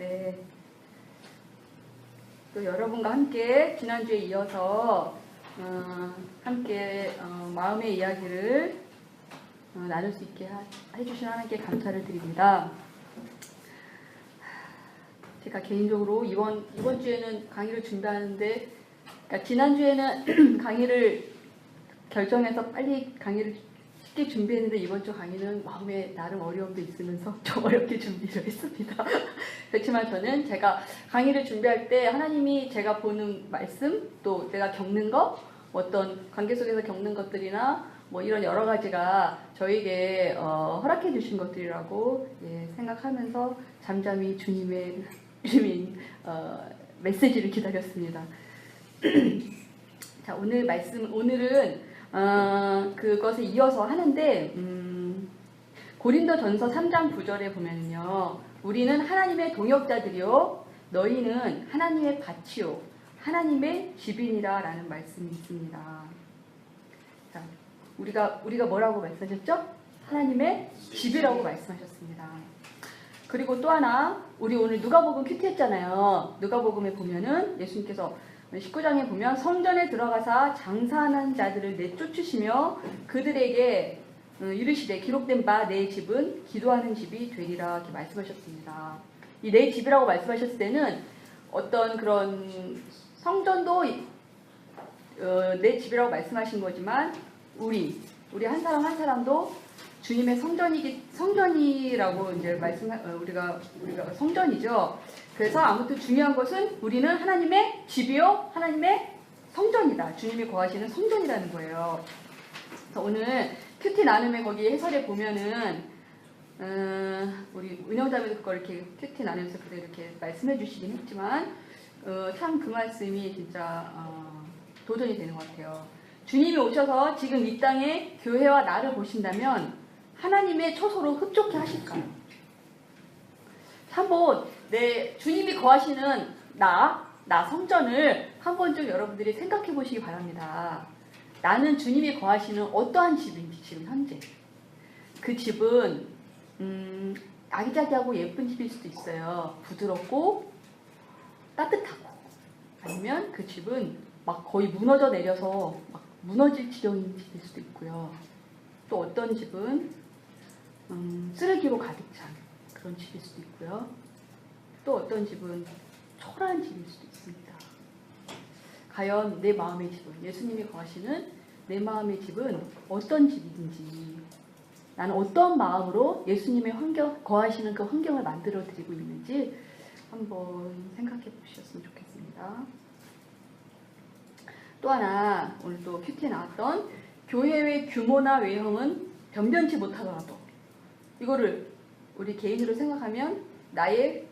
네. 또 여러분과 함께 지난주에 이어서 함께 마음의 이야기를 나눌 수 있게 해주신 하나님께 감사를 드립니다. 제가 개인적으로 이번 주에는 강의를 준비하는데, 그러니까 지난주에는 강의를 결정해서 빨리 강의를 쉽게 준비했는데 이번 주 강의는 마음에 나름 어려움도 있으면서 좀 어렵게 준비를 했습니다. 그렇지만 저는 제가 강의를 준비할 때 하나님이 제가 보는 말씀, 또 내가 겪는 것, 어떤 관계 속에서 겪는 것들이나 뭐 이런 여러 가지가 저에게 허락해 주신 것들이라고 생각하면서 잠잠히 주님의 메시지를 기다렸습니다. 자, 오늘은 그것에 이어서 하는데, 고린도전서 3장 9절에 보면요, 우리는 하나님의 동역자들이요 너희는 하나님의 밭이요 하나님의 집이니라 라는 말씀이 있습니다. 자, 우리가 뭐라고 말씀하셨죠? 하나님의 집이라고 말씀하셨습니다. 그리고 또 하나, 우리 오늘 누가복음 큐티 했잖아요. 누가복음에 보면은 예수님께서 19장에 보면 성전에 들어가사 장사하는 자들을 내쫓으시며 그들에게 이르시되 기록된 바 내 집은 기도하는 집이 되리라 이렇게 말씀하셨습니다. 이 내 집이라고 말씀하셨을 때는 어떤 그런 성전도 내 집이라고 말씀하신 거지만 우리 한 사람 한 사람도 주님의 성전이라고 이제 우리가 성전이죠. 그래서 아무튼 중요한 것은 우리는 하나님의 집이요 하나님의 성전이다. 주님이 거하시는 성전이라는 거예요. 그래서 오늘 큐티 나눔에 거기 해설에 보면은 우리 은영자매도 그걸 이렇게 큐티 나누면서 그대로 이렇게 말씀해 주시긴 했지만 참 그 말씀이 진짜 도전이 되는 것 같아요. 주님이 오셔서 지금 이 땅에 교회와 나를 보신다면 하나님의 처소로 흡족해 하실까요? 한번 주님이 거하시는 나 성전을 한번 좀 여러분들이 생각해 보시기 바랍니다. 나는 주님이 거하시는 어떠한 집인지 지금 현재 그 집은 아기자기하고 예쁜 집일 수도 있어요. 부드럽고 따뜻하고, 아니면 그 집은 막 거의 무너져 내려서 막 무너질 지경인 집일 수도 있고요. 또 어떤 집은 쓰레기로 가득 찬 그런 집일 수도 있고요. 또 어떤 집은 초라한 집일 수도 있습니다. 과연 내 마음의 집은, 예수님이 거하시는 내 마음의 집은 어떤 집인지, 나는 어떤 마음으로 예수님의 거하시는 그 환경을 만들어 드리고 있는지 한번 생각해 보셨으면 좋겠습니다. 또 하나, 오늘 또 큐티에 나왔던 교회의 규모나 외형은 변변치 못하더라도, 이거를 우리 개인으로 생각하면 나의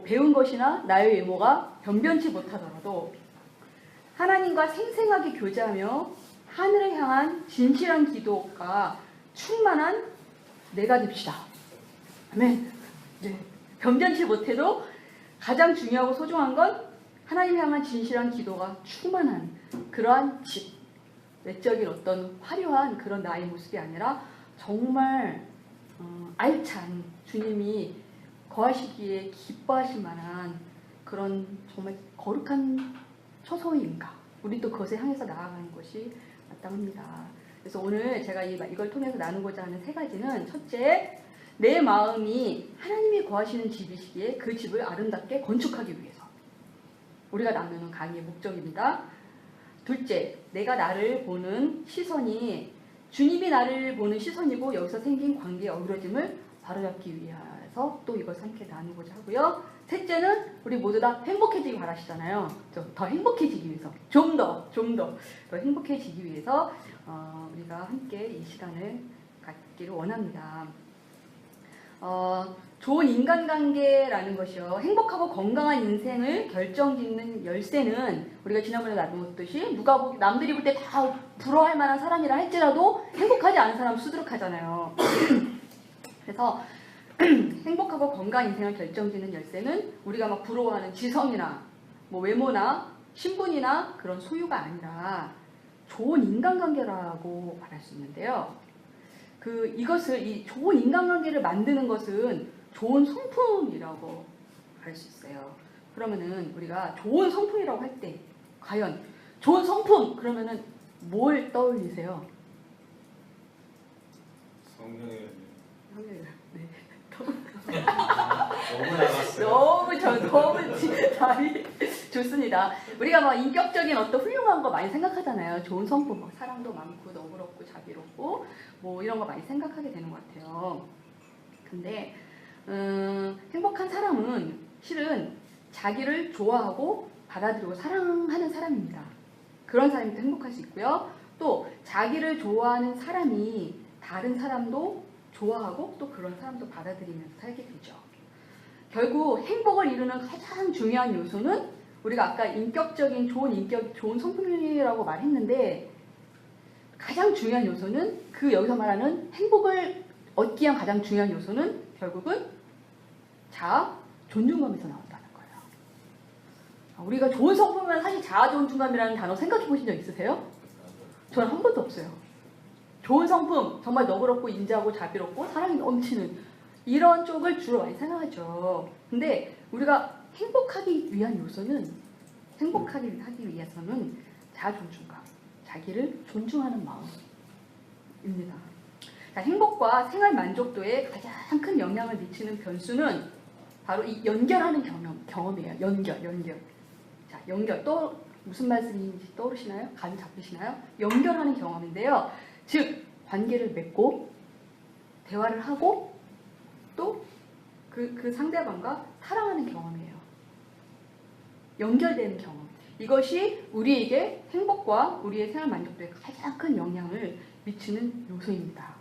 배운 것이나 나의 외모가 변변치 못하더라도 하나님과 생생하게 교제하며 하늘을 향한 진실한 기도가 충만한 내가 됩시다. 아멘. 네. 변변치 못해도 가장 중요하고 소중한 건 하나님 향한 진실한 기도가 충만한 그러한 집, 외적인 어떤 화려한 그런 나의 모습이 아니라 정말 알찬, 주님이 거하시기에 기뻐하실 만한 그런 정말 거룩한 처소인가, 우리 또 그것에 향해서 나아가는 것이 마땅합니다. 그래서 오늘 제가 이걸 통해서 나누고자 하는 세 가지는, 첫째, 내 마음이 하나님이 거하시는 집이시기에 그 집을 아름답게 건축하기 위해서 우리가 나누는 강의의 목적입니다. 둘째, 내가 나를 보는 시선이 주님이 나를 보는 시선이고 여기서 생긴 관계의 어우러짐을 바로잡기 위해서 또 이것을 함께 나누고자 하고요. 셋째는 우리 모두 다 행복해지기 바라시잖아요. 더 행복해지기 위해서, 좀 더 행복해지기 위해서 우리가 함께 이 시간을 갖기를 원합니다. 좋은 인간관계라는 것이요, 행복하고 건강한 인생을 결정짓는 열쇠는 우리가 지난번에 나누었듯이 남들이 볼 때 다 부러워할 만한 사람이라 할지라도 행복하지 않은 사람 수두룩하잖아요. 그래서 행복하고 건강한 인생을 결정짓는 열쇠는 우리가 막 부러워하는 지성이나 외모나 신분이나 그런 소유가 아니라 좋은 인간관계라고 말할 수 있는데요. 이 좋은 인간관계를 만드는 것은 좋은 성품이라고 바랄 수 있어요. 그러면은 우리가 좋은 성품이라고 할 때 과연 좋은 성품 그러면은 뭘 떠올리세요? 성경에 네. 너무 나갔어요. 너무 답이 좋습니다. 우리가 막 인격적인 어떤 훌륭한 거 많이 생각하잖아요. 좋은 성품, 막 사랑도 많고 너그럽고 자비롭고 뭐 이런 거 많이 생각하게 되는 것 같아요. 근데 행복한 사람은 실은 자기를 좋아하고 받아들이고 사랑하는 사람입니다. 그런 사람이 또 행복할 수 있고요. 또 자기를 좋아하는 사람이 다른 사람도 좋아하고 또 그런 사람도 받아들이면서 살게 되죠. 결국 행복을 이루는 가장 중요한 요소는 우리가 아까 인격적인 좋은 성품이라고 말했는데 가장 중요한 요소는 여기서 말하는 행복을 얻기 위한 가장 중요한 요소는 결국은 자아 존중감에서 나온다는 거예요. 우리가 좋은 성품은 사실 자아 존중감이라는 단어 생각해 보신 적 있으세요? 저는 한 번도 없어요. 좋은 성품, 정말 너그럽고 인자하고 자비롭고 사랑이 넘치는 이런 쪽을 주로 많이 생각하죠. 근데 우리가 행복하기 위해서는 자아 존중감, 자기를 존중하는 마음입니다. 자, 행복과 생활 만족도에 가장 큰 영향을 미치는 변수는 바로 이 연결하는 경험이에요. 연결. 자, 연결. 또 무슨 말씀인지 떠오르시나요? 감이 잡히시나요? 연결하는 경험인데요. 즉, 관계를 맺고 대화를 하고 또 그 상대방과 사랑하는 경험이에요. 연결되는 경험. 이것이 우리에게 행복과 우리의 생활 만족도에 가장 큰 영향을 미치는 요소입니다.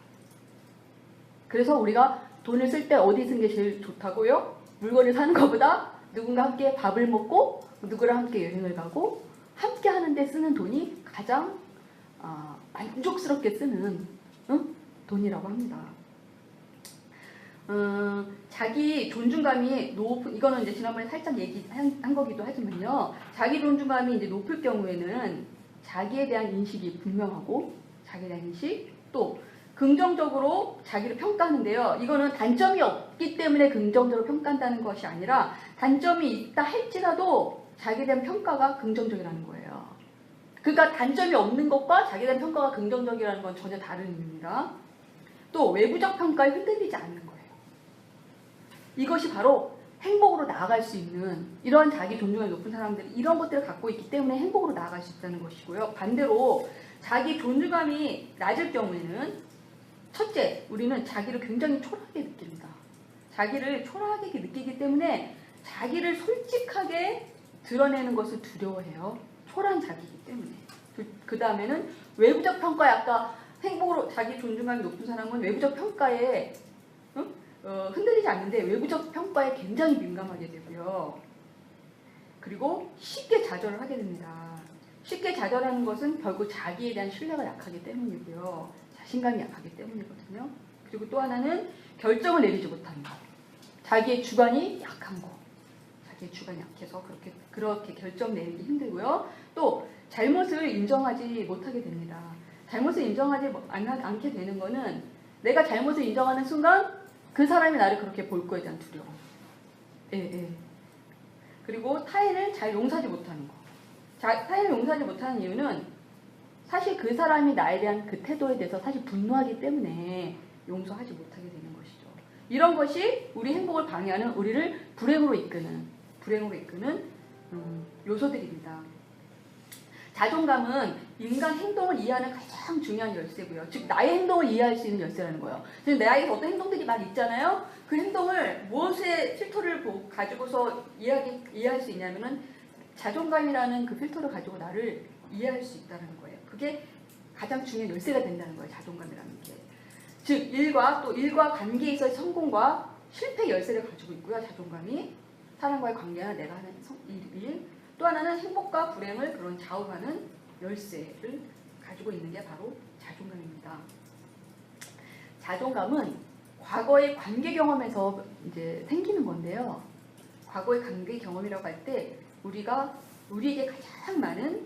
그래서 우리가 돈을 쓸 때 어디 쓰는 게 제일 좋다고요? 물건을 사는 것보다 누군가 함께 밥을 먹고 누구랑 함께 여행을 가고 함께 하는데 쓰는 돈이 가장 만족스럽게 쓰는 돈이라고 합니다. 자기 존중감이 높은, 이거는 이제 지난번에 살짝 얘기한 거기도 하지만요. 자기 존중감이 이제 높을 경우에는 자기에 대한 인식이 분명하고, 자기에 대한 인식, 또 긍정적으로 자기를 평가하는데요. 이거는 단점이 없기 때문에 긍정적으로 평가한다는 것이 아니라 단점이 있다 할지라도 자기에 대한 평가가 긍정적이라는 거예요. 그러니까 단점이 없는 것과 자기에 대한 평가가 긍정적이라는 건 전혀 다른 의미입니다. 또 외부적 평가에 흔들리지 않는 거예요. 이것이 바로 행복으로 나아갈 수 있는 이런 자기 존중감이 높은 사람들이 이런 것들을 갖고 있기 때문에 행복으로 나아갈 수 있다는 것이고요. 반대로 자기 존중감이 낮을 경우에는 첫째, 우리는 자기를 굉장히 초라하게 느낍니다. 자기를 초라하게 느끼기 때문에 자기를 솔직하게 드러내는 것을 두려워해요. 초라한 자기이기 때문에. 그 다음에는 외부적 평가에 아까 행복으로 자기 존중감이 높은 사람은 외부적 평가에 흔들리지 않는데 외부적 평가에 굉장히 민감하게 되고요. 그리고 쉽게 좌절을 하게 됩니다. 쉽게 좌절하는 것은 결국 자기에 대한 신뢰가 약하기 때문이고요. 자신감이 약하기 때문이거든요. 그리고 또 하나는 결정을 내리지 못하는 것. 자기의 주관이 약한 것. 자기의 주관이 약해서 그렇게 결정 내리기 힘들고요. 또 잘못을 인정하지 못하게 됩니다. 잘못을 인정하지 않게 되는 것은 내가 잘못을 인정하는 순간 그 사람이 나를 그렇게 볼 거에 대한 두려움. 그리고 타인을 잘 용서하지 못하는 거. 타인을 용서하지 못하는 이유는 사실 그 사람이 나에 대한 그 태도에 대해서 사실 분노하기 때문에 용서하지 못하게 되는 것이죠. 이런 것이 우리 행복을 방해하는, 우리를 불행으로 이끄는 요소들입니다. 자존감은 인간 행동을 이해하는 가장 중요한 열쇠고요. 즉 나의 행동을 이해할 수 있는 열쇠라는 거예요. 지금 나에게 어떤 행동들이 많이 있잖아요. 그 행동을 무엇의 필터를 가지고서 이해할 수 있냐면은 자존감이라는 그 필터를 가지고 나를 이해할 수 있다는 거예요. 그게 가장 중요한 열쇠가 된다는 거예요. 자존감이라는 게. 즉 일과 관계에 있어의 성공과 실패 열쇠를 가지고 있고요. 자존감이 사람과의 관계나 내가 하는 일. 또 하나는 행복과 불행을 그런 좌우하는 열쇠를 가지고 있는 게 바로 자존감입니다. 자존감은 과거의 관계 경험에서 이제 생기는 건데요. 과거의 관계 경험이라고 할 때 우리에게 가장 많은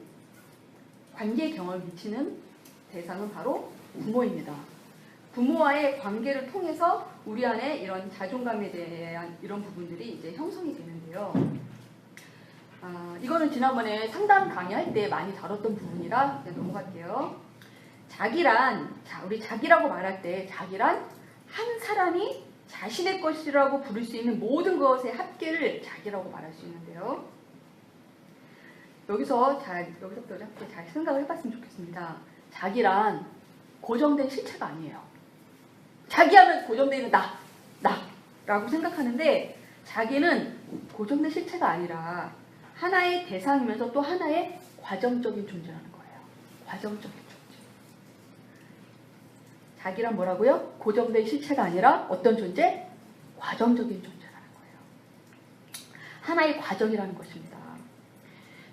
관계 경험을 미치는 대상은 바로 부모입니다. 부모와의 관계를 통해서 우리 안에 이런 자존감에 대한 이런 부분들이 이제 형성이 되는데요. 이거는 지난번에 상담 강의할 때 많이 다뤘던 부분이라 이제 넘어갈게요. 우리 자기라고 말할 때 자기란 한 사람이 자신의 것이라고 부를 수 있는 모든 것의 합계를 자기라고 말할 수 있는데요. 여기서부터 잘 생각을 해봤으면 좋겠습니다. 자기란 고정된 실체가 아니에요. 자기하면 고정되는 나라고 생각하는데 자기는 고정된 실체가 아니라 하나의 대상이면서 또 하나의 과정적인 존재라는 거예요. 과정적인 존재. 자기란 뭐라고요? 고정된 실체가 아니라 어떤 존재? 과정적인 존재라는 거예요. 하나의 과정이라는 것입니다.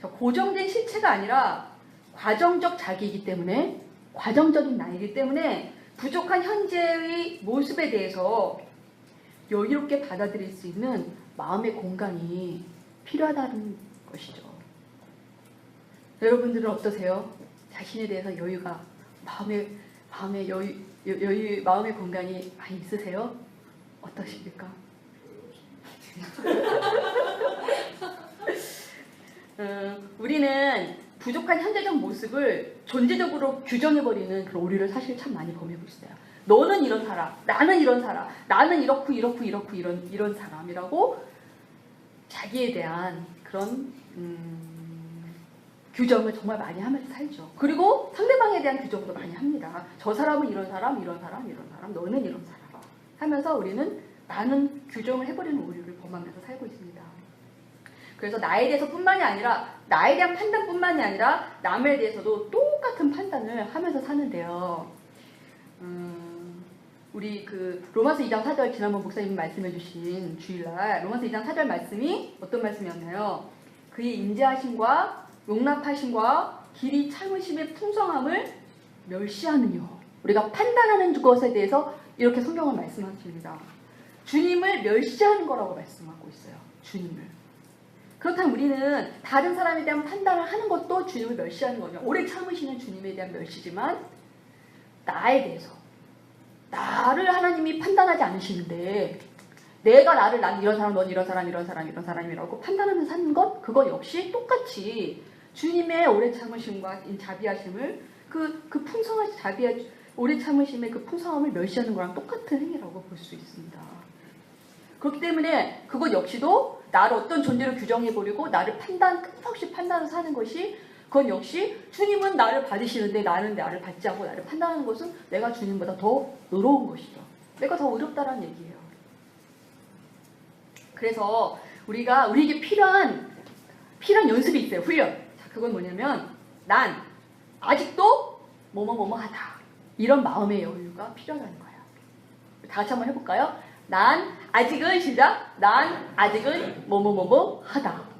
고정된 실체가 아니라 과정적 자기이기 때문에, 과정적인 나이기 때문에 부족한 현재의 모습에 대해서 여유롭게 받아들일 수 있는 마음의 공간이 필요하다는 것이죠. 여러분들은 어떠세요? 자신에 대해서 여유가, 마음의 공간이 많이 있으세요? 어떠십니까? 우리는 부족한 현재적 모습을 존재적으로 규정해버리는 그런 오류를 사실 참 많이 범하고 있어요. 너는 이런 사람, 나는 이런 사람, 나는 이렇고 이런 사람이라고 자기에 대한 그런 규정을 정말 많이 하면서 살죠. 그리고 상대방에 대한 규정도 많이 합니다. 저 사람은 이런 사람, 너는 이런 사람 하면서 우리는 나는 규정을 해버리는 오류를 범하면서 살고 있습니다. 그래서 나에 대해서뿐만이 아니라 나에 대한 판단뿐만이 아니라 남에 대해서도 똑같은 판단을 하면서 사는데요. 우리 그 로마서 2장 4절 지난번 목사님이 말씀해 주신 주일날 로마서 2장 4절 말씀이 어떤 말씀이었나요? 그의 인자하심과 용납하심과 길이 참으심의 풍성함을 멸시하느뇨. 우리가 판단하는 것에 대해서 이렇게 성경을 말씀하십니다. 주님을 멸시하는 거라고 말씀하고 있어요. 주님을. 그렇다면 우리는 다른 사람에 대한 판단을 하는 것도 주님을 멸시하는 거죠. 오래 참으시는 주님에 대한 멸시지만 나에 대해서 나를 하나님이 판단하지 않으시는데 나는 이런 사람, 넌 이런 사람이라고 판단하면서 사는 것, 그거 역시 똑같이 주님의 오래 참으심과 자비하심을 그 풍성한 오래 참으심의 그 풍성함을 멸시하는 거랑 똑같은 행위라고 볼 수 있습니다. 그렇기 때문에 그것 역시도 나를 어떤 존재로 규정해버리고 나를 끝없이 판단해서 사는 것이, 그건 역시 주님은 나를 받으시는데 나는 나를 받지 않고 나를 판단하는 것은 내가 주님보다 더 의로운 것이죠. 내가 더 의롭다라는 얘기예요. 그래서 우리에게 필요한 연습이 있어요. 훈련. 자, 그건 뭐냐면 난 아직도 뭐뭐뭐뭐하다. 이런 마음의 여유가 필요하다는 거예요. 다 같이 한번 해볼까요? 난 아직은 시작. 난 아직은 뭐뭐뭐뭐하다.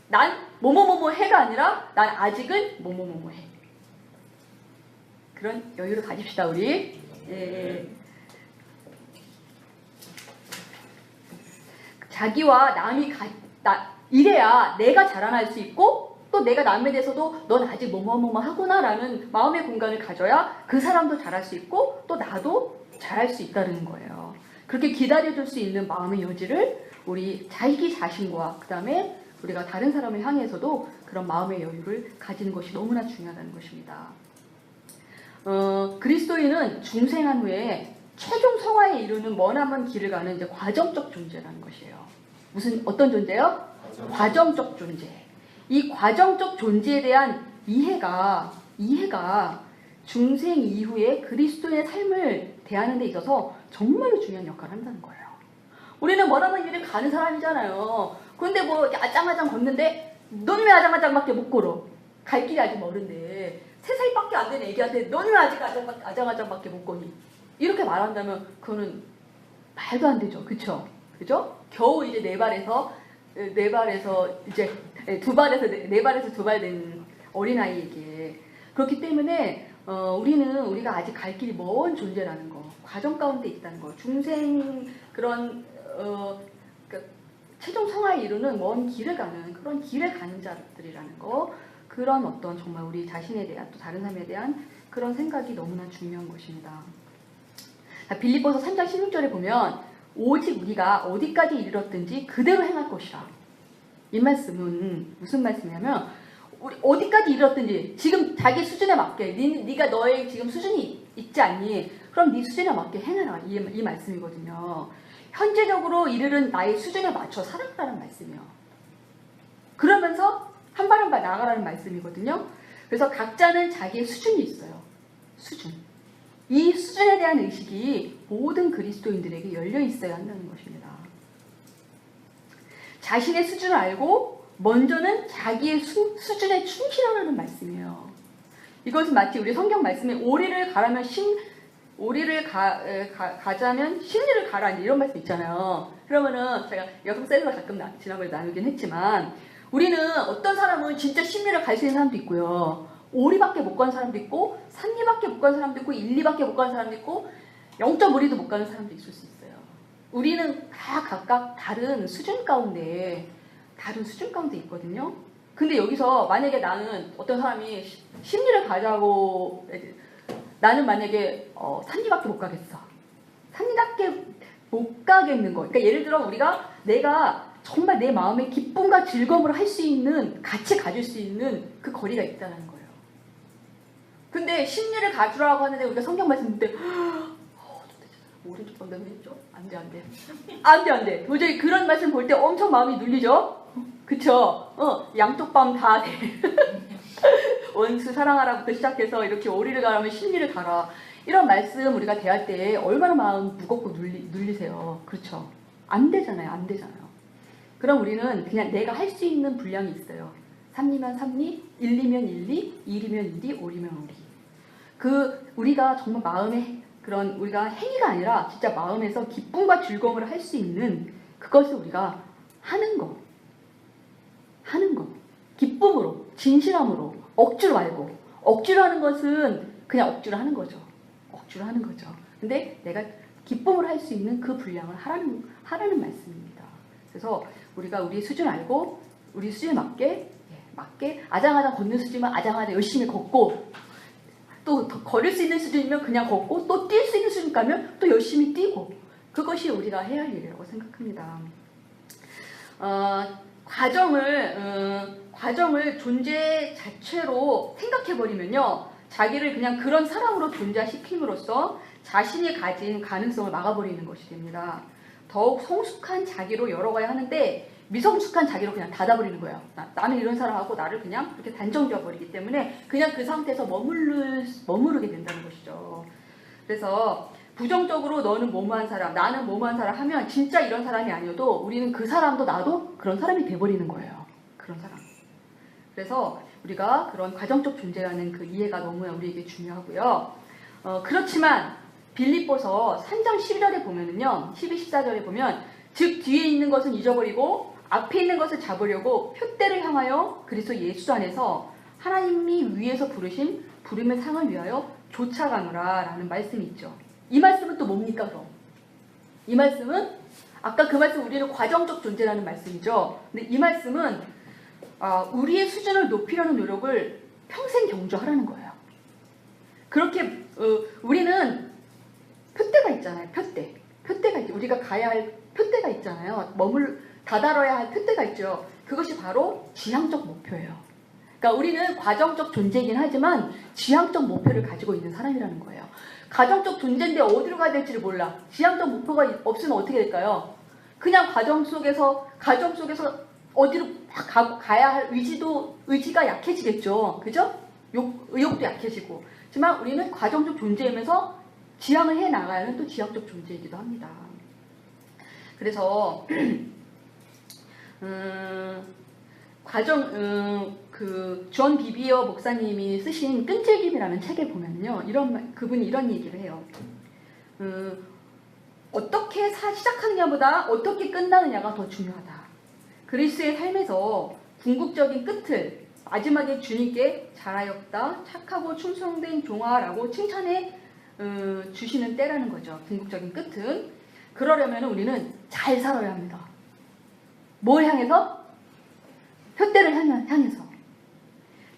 난 뭐뭐뭐뭐해가 아니라 난 아직은 뭐뭐뭐뭐해. 그런 여유를 가집시다 우리. 예. 자기와 남이 이래야 내가 자라날 수 있고 또 내가 남에 대해서도 넌 아직 뭐뭐뭐뭐 하구나라는 마음의 공간을 가져야 그 사람도 잘할 수 있고 또 나도 잘할 수 있다는 거예요. 그렇게 기다려줄 수 있는 마음의 여지를 우리 자기 자신과 그 다음에 우리가 다른 사람을 향해서도 그런 마음의 여유를 가지는 것이 너무나 중요하다는 것입니다. 그리스도인은 중생한 후에 최종 성화에 이루는 머나먼 길을 가는 이제 과정적 존재라는 것이에요. 어떤 존재요? 과정적 존재. 이 과정적 존재에 대한 이해가 중생 이후에 그리스도의 삶을 대하는 데 있어서 정말로 중요한 역할을 한다는 거예요. 우리는 머나먼 길을 가는 사람이잖아요. 그런데 뭐 아장아장 걷는데 넌 왜 아장아장밖에 못 걸어? 갈 길이 아직 멀은데 3살밖에 안 된 애기한테 넌 왜 아직 아장아장밖에 못 거니? 이렇게 말한다면 그거는 말도 안 되죠. 그쵸? 겨우 이제 네 발에서 이제 네 발에서 두 발 된 어린아이에게. 그렇기 때문에 우리가 아직 갈 길이 먼 존재라는 거, 과정 가운데 있다는 거, 중생 그런 최종 성화에 이루는 먼 길을 가는 그런 길을 가는 자들이라는 거, 그런 어떤 정말 우리 자신에 대한 또 다른 사람에 대한 그런 생각이 너무나 중요한 것입니다. 자, 빌립보서 3장 16절에 보면 오직 우리가 어디까지 이르렀든지 그대로 행할 것이라. 이 말씀은 무슨 말씀이냐면 우리 어디까지 이르렀든지 지금 자기 수준에 맞게 네가 너의 지금 수준이 있지 않니? 그럼 네 수준에 맞게 행해라. 이 말씀이거든요. 현재적으로 이르는 나의 수준에 맞춰 살아가라는 말씀이에요. 그러면서 한 발 한 발 나아가라는 말씀이거든요. 그래서 각자는 자기의 수준이 있어요. 수준. 이 수준에 대한 의식이 모든 그리스도인들에게 열려 있어야 한다는 것입니다. 자신의 수준을 알고 먼저는 자기의 수준에 충실하라는 말씀이에요. 이것은 마치 우리 성경 말씀에 오리를 가라면 가자면 심리를 가라 이런 말씀 있잖아요. 그러면은 제가 여성 셀러가 가끔 지난번에 나누긴 했지만 우리는 어떤 사람은 진짜 심리를 갈 수 있는 사람도 있고요. 5리밖에 못 가는 사람도 있고 3리밖에 못 가는 사람도 있고 1리밖에 못 가는 사람도 있고 0.5리도 못 가는 사람도 있을 수 있어요. 우리는 다 각각 다른 수준 가운데 있거든요. 근데 여기서 만약에 나는 어떤 사람이 심리를 가자고 나는 만약에 3리밖에 못 가겠어. 3리밖에 못 가겠는 거. 그러니까 예를 들어 내가 정말 내 마음의 기쁨과 즐거움을 할 수 있는 같이 가질 수 있는 그 거리가 있다는 거예요. 근데 심리를 가주라고 하는데 우리가 성경 말씀 볼 때 오른쪽 방향이 했죠? 안돼. 도저히 그런 말씀 볼 때 엄청 마음이 눌리죠? 그쵸? 양쪽 밤 다 돼. 원수 사랑하라부터 시작해서 이렇게 오리를 가라면 심리를 가라. 이런 말씀 우리가 대할 때 얼마나 마음 무겁고 눌리세요. 그렇죠? 안 되잖아요. 그럼 우리는 그냥 내가 할 수 있는 분량이 있어요. 3리면 3리, 1리면 1리, 2리면 2리, 5리면 5리. 우리가 정말 마음의 우리가 행위가 아니라 진짜 마음에서 기쁨과 즐거움을 할 수 있는 그것을 우리가 하는 거. 기쁨으로, 진실함으로, 억지로 말고. 억지로 하는 것은 그냥 억지로 하는 거죠. 근데 내가 기쁨으로 할 수 있는 그 분량을 하라는 말씀입니다. 그래서 우리가 우리 수준 알고 우리 수준에 맞게 아장아장 걷는 수준이면 아장아장 열심히 걷고 또 걸을 수 있는 수준이면 그냥 걷고 또 뛸 수 있는 수준 가면 또 열심히 뛰고 그것이 우리가 해야 할 일이라고 생각합니다. 과정을 존재 자체로 생각해버리면요. 자기를 그냥 그런 사람으로 존재시킴으로써 자신이 가진 가능성을 막아버리는 것이 됩니다. 더욱 성숙한 자기로 열어가야 하는데 미성숙한 자기로 그냥 닫아버리는 거예요. 나는 이런 사람하고 나를 그냥 이렇게 단정지어버리기 때문에 그냥 그 상태에서 머무르게 된다는 것이죠. 그래서 부정적으로 너는 뭐뭐한 사람, 나는 뭐뭐한 사람 하면 진짜 이런 사람이 아니어도 우리는 그 사람도 나도 그런 사람이 돼버리는 거예요. 그런 사람. 그래서 우리가 그런 과정적 존재라는 그 이해가 너무나 우리에게 중요하고요. 그렇지만 빌립보서 3장 11절에 보면은요. 12, 14절에 보면 즉 뒤에 있는 것은 잊어버리고 앞에 있는 것을 잡으려고 표대를 향하여 그리스도 예수 안에서 하나님이 위에서 부르신 부름의 상을 위하여 쫓아가노라 라는 말씀이 있죠. 이 말씀은 또 뭡니까 그럼? 이 말씀은 아까 그 말씀 우리는 과정적 존재라는 말씀이죠. 근데 이 말씀은 우리의 수준을 높이려는 노력을 평생 경주하라는 거예요. 그렇게 우리는 표대가 있잖아요. 표대가 있죠. 우리가 가야 할 표대가 있잖아요. 다다뤄야 할 표대가 있죠. 그것이 바로 지향적 목표예요. 그러니까 우리는 과정적 존재이긴 하지만 지향적 목표를 가지고 있는 사람이라는 거예요. 가정적 존재인데 어디로 가야 될지를 몰라. 지향적 목표가 없으면 어떻게 될까요? 그냥 가정 속에서 어디로 가야 할 의지가 약해지겠죠. 그죠? 의욕도 약해지고. 하지만 우리는 과정적 존재이면서 지향을 해 나가야 하는 또 지향적 존재이기도 합니다. 그래서 존 비비어 목사님이 쓰신 끈질김이라는 책에 보면요, 그분이 이런 얘기를 해요. 어떻게 시작하느냐보다 어떻게 끝나느냐가 더 중요하다. 그리스도의 삶에서 궁극적인 끝을 마지막에 주님께 잘하였다, 착하고 충성된 종아라고 칭찬해 주시는 때라는 거죠. 궁극적인 끝은. 그러려면 우리는 잘 살아야 합니다. 뭘 향해서? 표대를 향해서.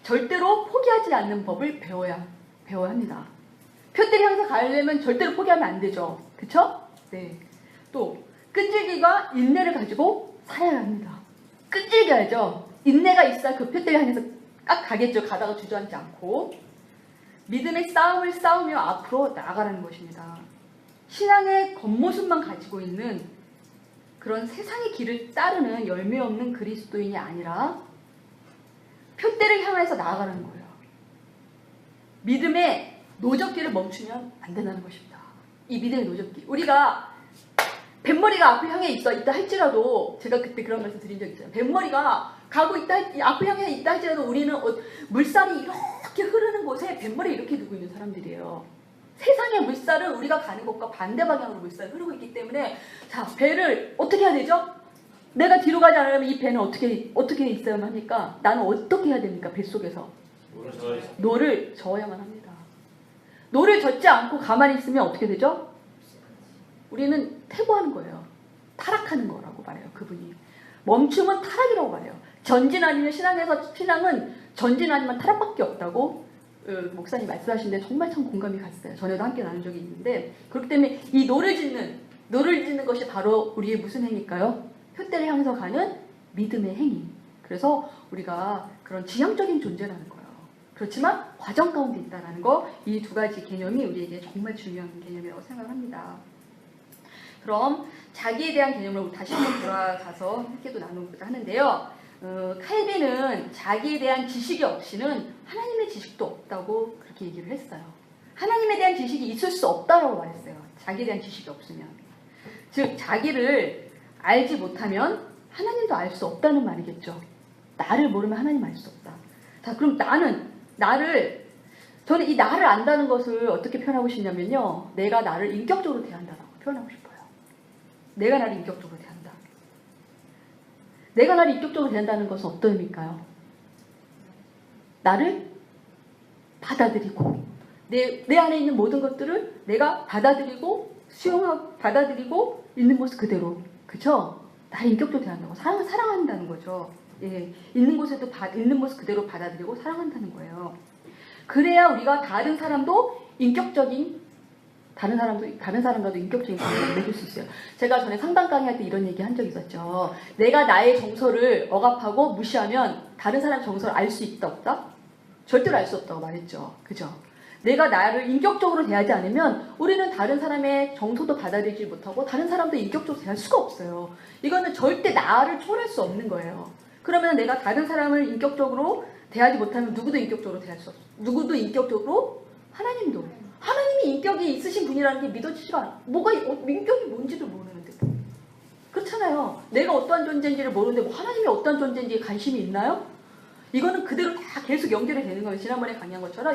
절대로 포기하지 않는 법을 배워야 합니다. 표대를 향해서 가려면 절대로 포기하면 안 되죠. 그쵸? 네. 또 끈질기가 인내를 가지고 살아야 합니다. 끈질겨야죠. 인내가 있어야 그 표대를 향해서 딱 가겠죠. 가다가 주저앉지 않고. 믿음의 싸움을 싸우며 앞으로 나아가라는 것입니다. 신앙의 겉모습만 가지고 있는 그런 세상의 길을 따르는 열매 없는 그리스도인이 아니라 표대를 향해서 나아가라는 거예요. 믿음의 노적기를 멈추면 안 된다는 것입니다. 이 믿음의 노적기. 우리가 뱃머리가 앞을 향해 있다 할지라도, 제가 그때 그런 말씀 드린 적 있어요. 뱃머리가 가고 있다, 앞을 향해 있다 할지라도 우리는 물살이 이렇게 흐르는 곳에 뱃머리 이렇게 두고 있는 사람들이에요. 세상의 물살은 우리가 가는 곳과 반대 방향으로 물살이 흐르고 있기 때문에, 자, 배를 어떻게 해야 되죠? 내가 뒤로 가지 않으면 이 배는 어떻게 있어야만 합니까? 나는 어떻게 해야 됩니까? 뱃속에서 노를 저어야만 합니다. 노를 젓지 않고 가만히 있으면 어떻게 되죠? 우리는 퇴보하는 거예요. 타락하는 거라고 말해요. 그분이. 멈춤은 타락이라고 말해요. 전진 아니면 신앙은 전진 아니면 타락밖에 없다고 목사님 말씀하시는데 정말 참 공감이 갔어요. 전에도 함께 나눈 적이 있는데, 그렇기 때문에 이 노를 짓는 것이 바로 우리의 무슨 행위일까요? 표대를 향해서 가는 믿음의 행위. 그래서 우리가 그런 지향적인 존재라는 거예요. 그렇지만 과정 가운데 있다는 거, 이 두 가지 개념이 우리에게 정말 중요한 개념이라고 생각합니다. 그럼 자기에 대한 개념으로 다시 한번 돌아가서 함께도 나누고자 하는데요. 칼빈은 자기에 대한 지식이 없이는 하나님의 지식도 없다고 그렇게 얘기를 했어요. 하나님에 대한 지식이 있을 수 없다고 말했어요. 자기에 대한 지식이 없으면. 즉 자기를 알지 못하면 하나님도 알 수 없다는 말이겠죠. 나를 모르면 하나님 알 수 없다. 자, 그럼 저는 이 나를 안다는 것을 어떻게 표현하고 싶냐면요. 내가 나를 인격적으로 대한다라고 표현하고 싶어요. 내가 나를 인격적으로 대한다. 내가 나를 인격적으로 대한다는 것은 어떤 의미일까요? 나를 받아들이고 내 안에 있는 모든 것들을 내가 받아들이고 받아들이고 있는 모습 그대로, 그쵸? 나를 인격적으로 대한다고 사랑한다는 거죠. 예, 있는 모습 그대로 받아들이고 사랑한다는 거예요. 그래야 우리가 다른 사람과도 인격적인 관계를 맺을 수 있어요. 제가 전에 상담 강의할 때 이런 얘기 한 적이 있었죠. 내가 나의 정서를 억압하고 무시하면 다른 사람의 정서를 알 수 있다 없다? 절대로 알 수 없다고 말했죠. 그죠? 내가 나를 인격적으로 대하지 않으면 우리는 다른 사람의 정서도 받아들이지 못하고 다른 사람도 인격적으로 대할 수가 없어요. 이거는 절대 나를 초월할 수 없는 거예요. 그러면 내가 다른 사람을 인격적으로 대하지 못하면 누구도 인격적으로 대할 수 없어요. 누구도 인격적으로, 하나님이 인격이 있으신 분이라는 게 믿어지지가 않아. 인격이 뭔지도 모르는데. 그렇잖아요. 내가 어떠한 존재인지를 모르는데 하나님이 어떠한 존재인지에 관심이 있나요? 이거는 그대로 다 계속 연결이 되는 거예요. 지난번에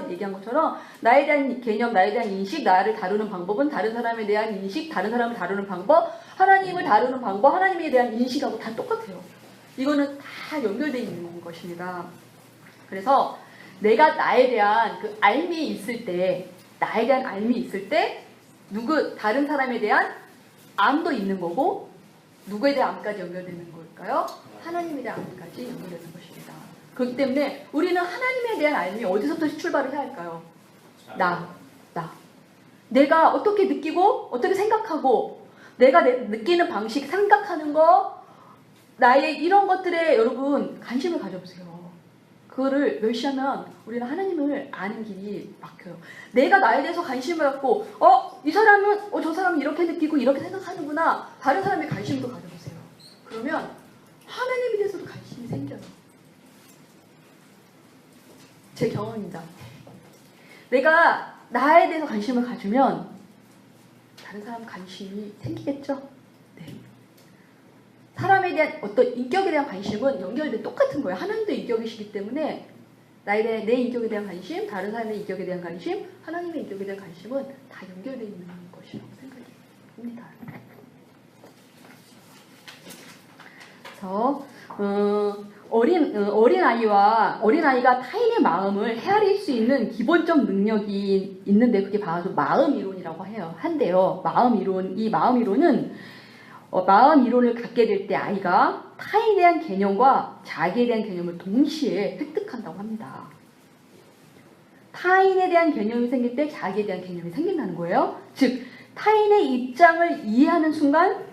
얘기한 것처럼 나에 대한 개념, 나에 대한 인식, 나를 다루는 방법은 다른 사람에 대한 인식, 다른 사람을 다루는 방법, 하나님을 다루는 방법, 하나님에 대한 인식하고 다 똑같아요. 이거는 다 연결되어 있는 것입니다. 그래서 내가 나에 대한 그 알미 있을 때, 다른 사람에 대한 암도 있는 거고, 누구에 대한 암까지 연결되는 걸까요? 하나님에 대한 암까지 연결되는 것입니다. 그렇기 때문에 우리는 하나님에 대한 알미 어디서부터 출발을 해야 할까요? 나. 내가 어떻게 느끼고, 어떻게 생각하고, 내가 느끼는 방식, 생각하는 거, 나의 이런 것들에 여러분 관심을 가져보세요. 그거를 멸시하면 우리는 하나님을 아는 길이 막혀요. 내가 나에 대해서 관심을 갖고 이 사람은 저 사람은 이렇게 느끼고 이렇게 생각하는구나. 다른 사람의 관심도 가져보세요. 그러면 하나님에 대해서도 관심이 생겨요. 제 경험입니다. 내가 나에 대해서 관심을 가지면 다른 사람 관심이 생기겠죠? 네. 사람에 대한 어떤 인격에 대한 관심은 연결돼 똑같은 거예요. 하나님도 인격이시기 때문에 내 인격에 대한 관심, 다른 사람의 인격에 대한 관심, 하나님의 인격에 대한 관심은 다 연결되어 있는 것이라고 생각이 듭니다. 그래서 어린아이가 타인의 마음을 헤아릴 수 있는 기본적 능력이 있는데 그게 바로 마음 이론이라고 한대요. 이 마음 이론은 마음 이론을 갖게 될 때 아이가 타인에 대한 개념과 자기에 대한 개념을 동시에 획득한다고 합니다. 타인에 대한 개념이 생길 때 자기에 대한 개념이 생긴다는 거예요. 즉 타인의 입장을 이해하는 순간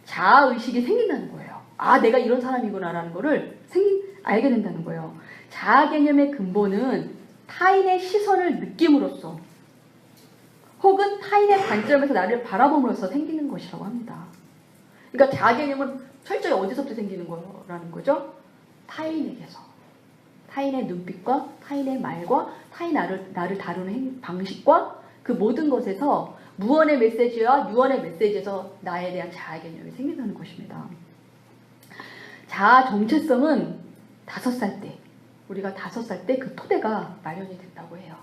자아의식이 생긴다는 거예요. 아, 내가 이런 사람이구나 라는 거를 알게 된다는 거예요. 자아 개념의 근본은 타인의 시선을 느낌으로써 혹은 타인의 관점에서 나를 바라봄으로써 생기는 것이라고 합니다. 그러니까 자아 개념은 철저히 어디서부터 생기는 거라는 거죠? 타인에게서. 타인의 눈빛과 타인의 말과 나를 다루는 방식과 그 모든 것에서 무언의 메시지와 유언의 메시지에서 나에 대한 자아 개념이 생긴다는 것입니다. 자아 정체성은 5살 때, 우리가 5살 때 그 토대가 마련이 된다고 해요.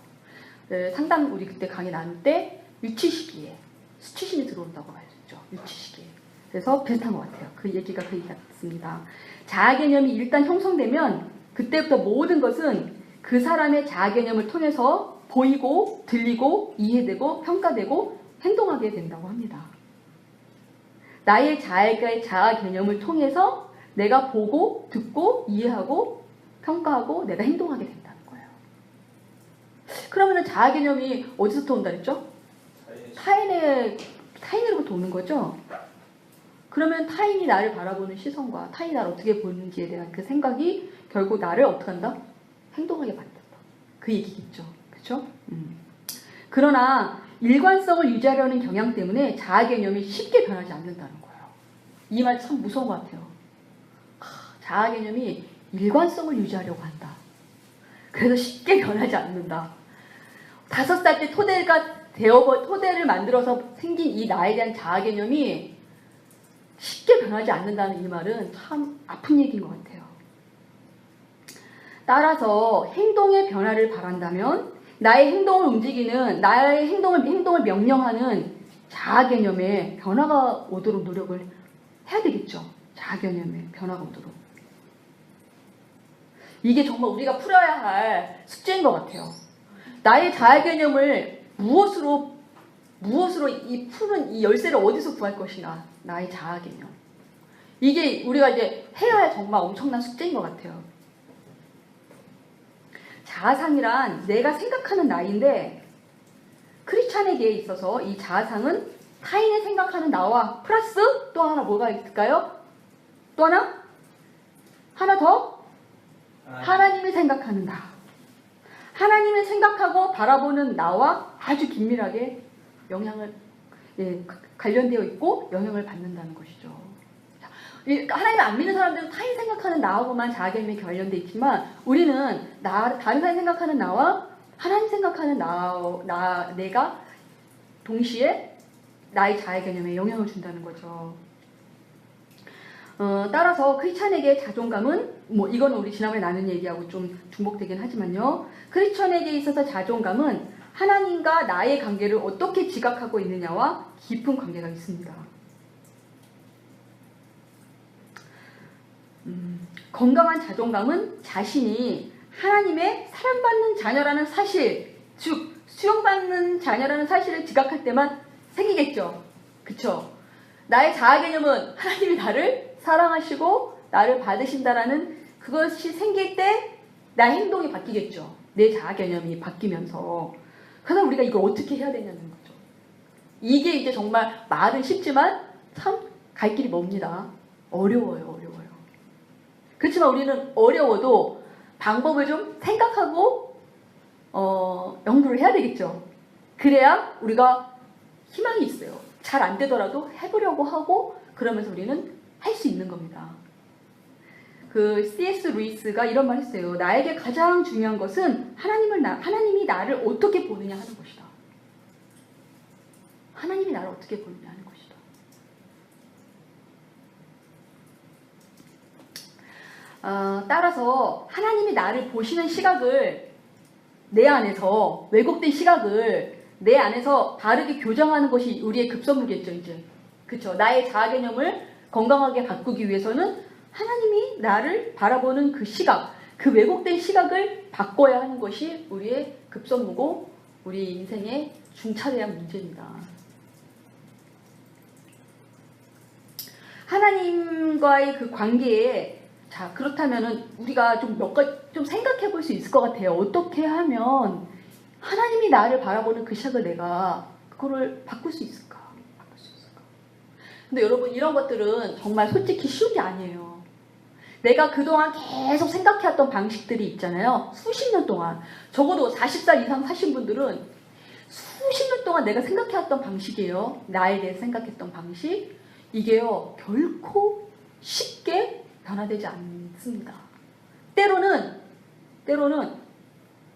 상담 우리 그때 강의 나눌 때 유치 시기에 수치심이 들어온다고 말했죠. 유치 시기에. 그래서 비슷한 것 같아요. 그 얘기가 같습니다. 자아 개념이 일단 형성되면 그때부터 모든 것은 그 사람의 자아 개념을 통해서 보이고 들리고 이해되고 평가되고 행동하게 된다고 합니다. 나의 자아 개념을 통해서 내가 보고 듣고 이해하고 평가하고 내가 행동하게 된다는 거예요. 그러면 자아 개념이 어디서부터 온다 그랬죠? 타인으로부터 오는 거죠. 그러면 타인이 나를 바라보는 시선과 타인이 나를 어떻게 보는지에 대한 그 생각이 결국 나를 어떻게 한다? 행동하게 만든다. 그 얘기겠죠. 그렇죠? 그러나 일관성을 유지하려는 경향 때문에 자아 개념이 쉽게 변하지 않는다는 거예요. 이 말 참 무서운 것 같아요. 자아 개념이 일관성을 유지하려고 한다. 그래서 쉽게 변하지 않는다. 5살 때 토대를 만들어서 생긴 이 나에 대한 자아 개념이 쉽게 변하지 않는다는 이 말은 참 아픈 얘기인 것 같아요. 따라서 행동의 변화를 바란다면 나의 행동을 움직이는, 나의 행동을 명령하는 자아 개념의 변화가 오도록 노력을 해야 되겠죠. 자아 개념의 변화가 오도록. 이게 정말 우리가 풀어야 할 숙제인 것 같아요. 나의 자아 개념을 무엇으로 이 푸른 이 열쇠를 어디서 구할 것인가? 나의 자아 개념. 이게 우리가 이제 해야 할 정말 엄청난 숙제인 것 같아요. 자아상이란 내가 생각하는 나인데 크리스찬에게 있어서 이 자아상은 타인이 생각하는 나와 플러스 또 하나 뭐가 있을까요? 또 하나 더? 하나님이 생각하는 나. 하나님이 생각하고 바라보는 나와 아주 긴밀하게 관련되어 있고 영향을 받는다는 것이죠. 하나님을 안 믿는 사람들은 타인 생각하는 나하고만 자아 개념이 관련되어 있지만 우리는 다른 사람이 생각하는 나와 하나님 생각하는 내가 동시에 나의 자아 개념에 영향을 준다는 거죠. 따라서 크리스찬에게 자존감은 이거는 우리 지난번에 나눈 얘기하고 좀 중복되긴 하지만요. 크리스찬에게 있어서 자존감은 하나님과 나의 관계를 어떻게 지각하고 있느냐와 깊은 관계가 있습니다. 건강한 자존감은 자신이 하나님의 사랑받는 자녀라는 사실, 즉 수용받는 자녀라는 사실을 지각할 때만 생기겠죠. 그쵸? 나의 자아 개념은 하나님이 나를 사랑하시고 나를 받으신다라는 그것이 생길 때 나의 행동이 바뀌겠죠. 내 자아 개념이 바뀌면서. 그래서 우리가 이걸 어떻게 해야 되냐는 거죠. 이게 이제 정말 말은 쉽지만 참 갈 길이 멉니다. 어려워요. 그렇지만 우리는 어려워도 방법을 좀 생각하고 연구를 해야 되겠죠. 그래야 우리가 희망이 있어요. 잘 안 되더라도 해보려고 하고 그러면서 우리는 할 수 있는 겁니다. 그 C.S. 루이스가 이런 말 했어요. 나에게 가장 중요한 것은 하나님이 나를 어떻게 보느냐 하는 것이다. 하나님이 나를 어떻게 보느냐 하는 것이다. 따라서 하나님이 나를 보시는 시각을 내 안에서 왜곡된 시각을 내 안에서 바르게 교정하는 것이 우리의 급선무겠죠. 이제 그렇죠. 나의 자아 개념을 건강하게 바꾸기 위해서는 하나님이 나를 바라보는 그 시각, 그 왜곡된 시각을 바꿔야 하는 것이 우리의 급선무고 우리 인생의 중차대한 문제입니다. 하나님과의 그 관계에 자, 그렇다면은 우리가 좀 생각해 볼 수 있을 것 같아요. 어떻게 하면 하나님이 나를 바라보는 그 시각을 내가 그거를 바꿀 수 있을까? 바꿀 수 있을까? 근데 여러분 이런 것들은 정말 솔직히 쉬운 게 아니에요. 내가 그동안 계속 생각해왔던 방식들이 있잖아요. 수십 년 동안. 적어도 40살 이상 사신 분들은 수십 년 동안 내가 생각해왔던 방식이에요. 나에 대해 생각했던 방식. 이게요. 결코 쉽게 변화되지 않습니다. 때로는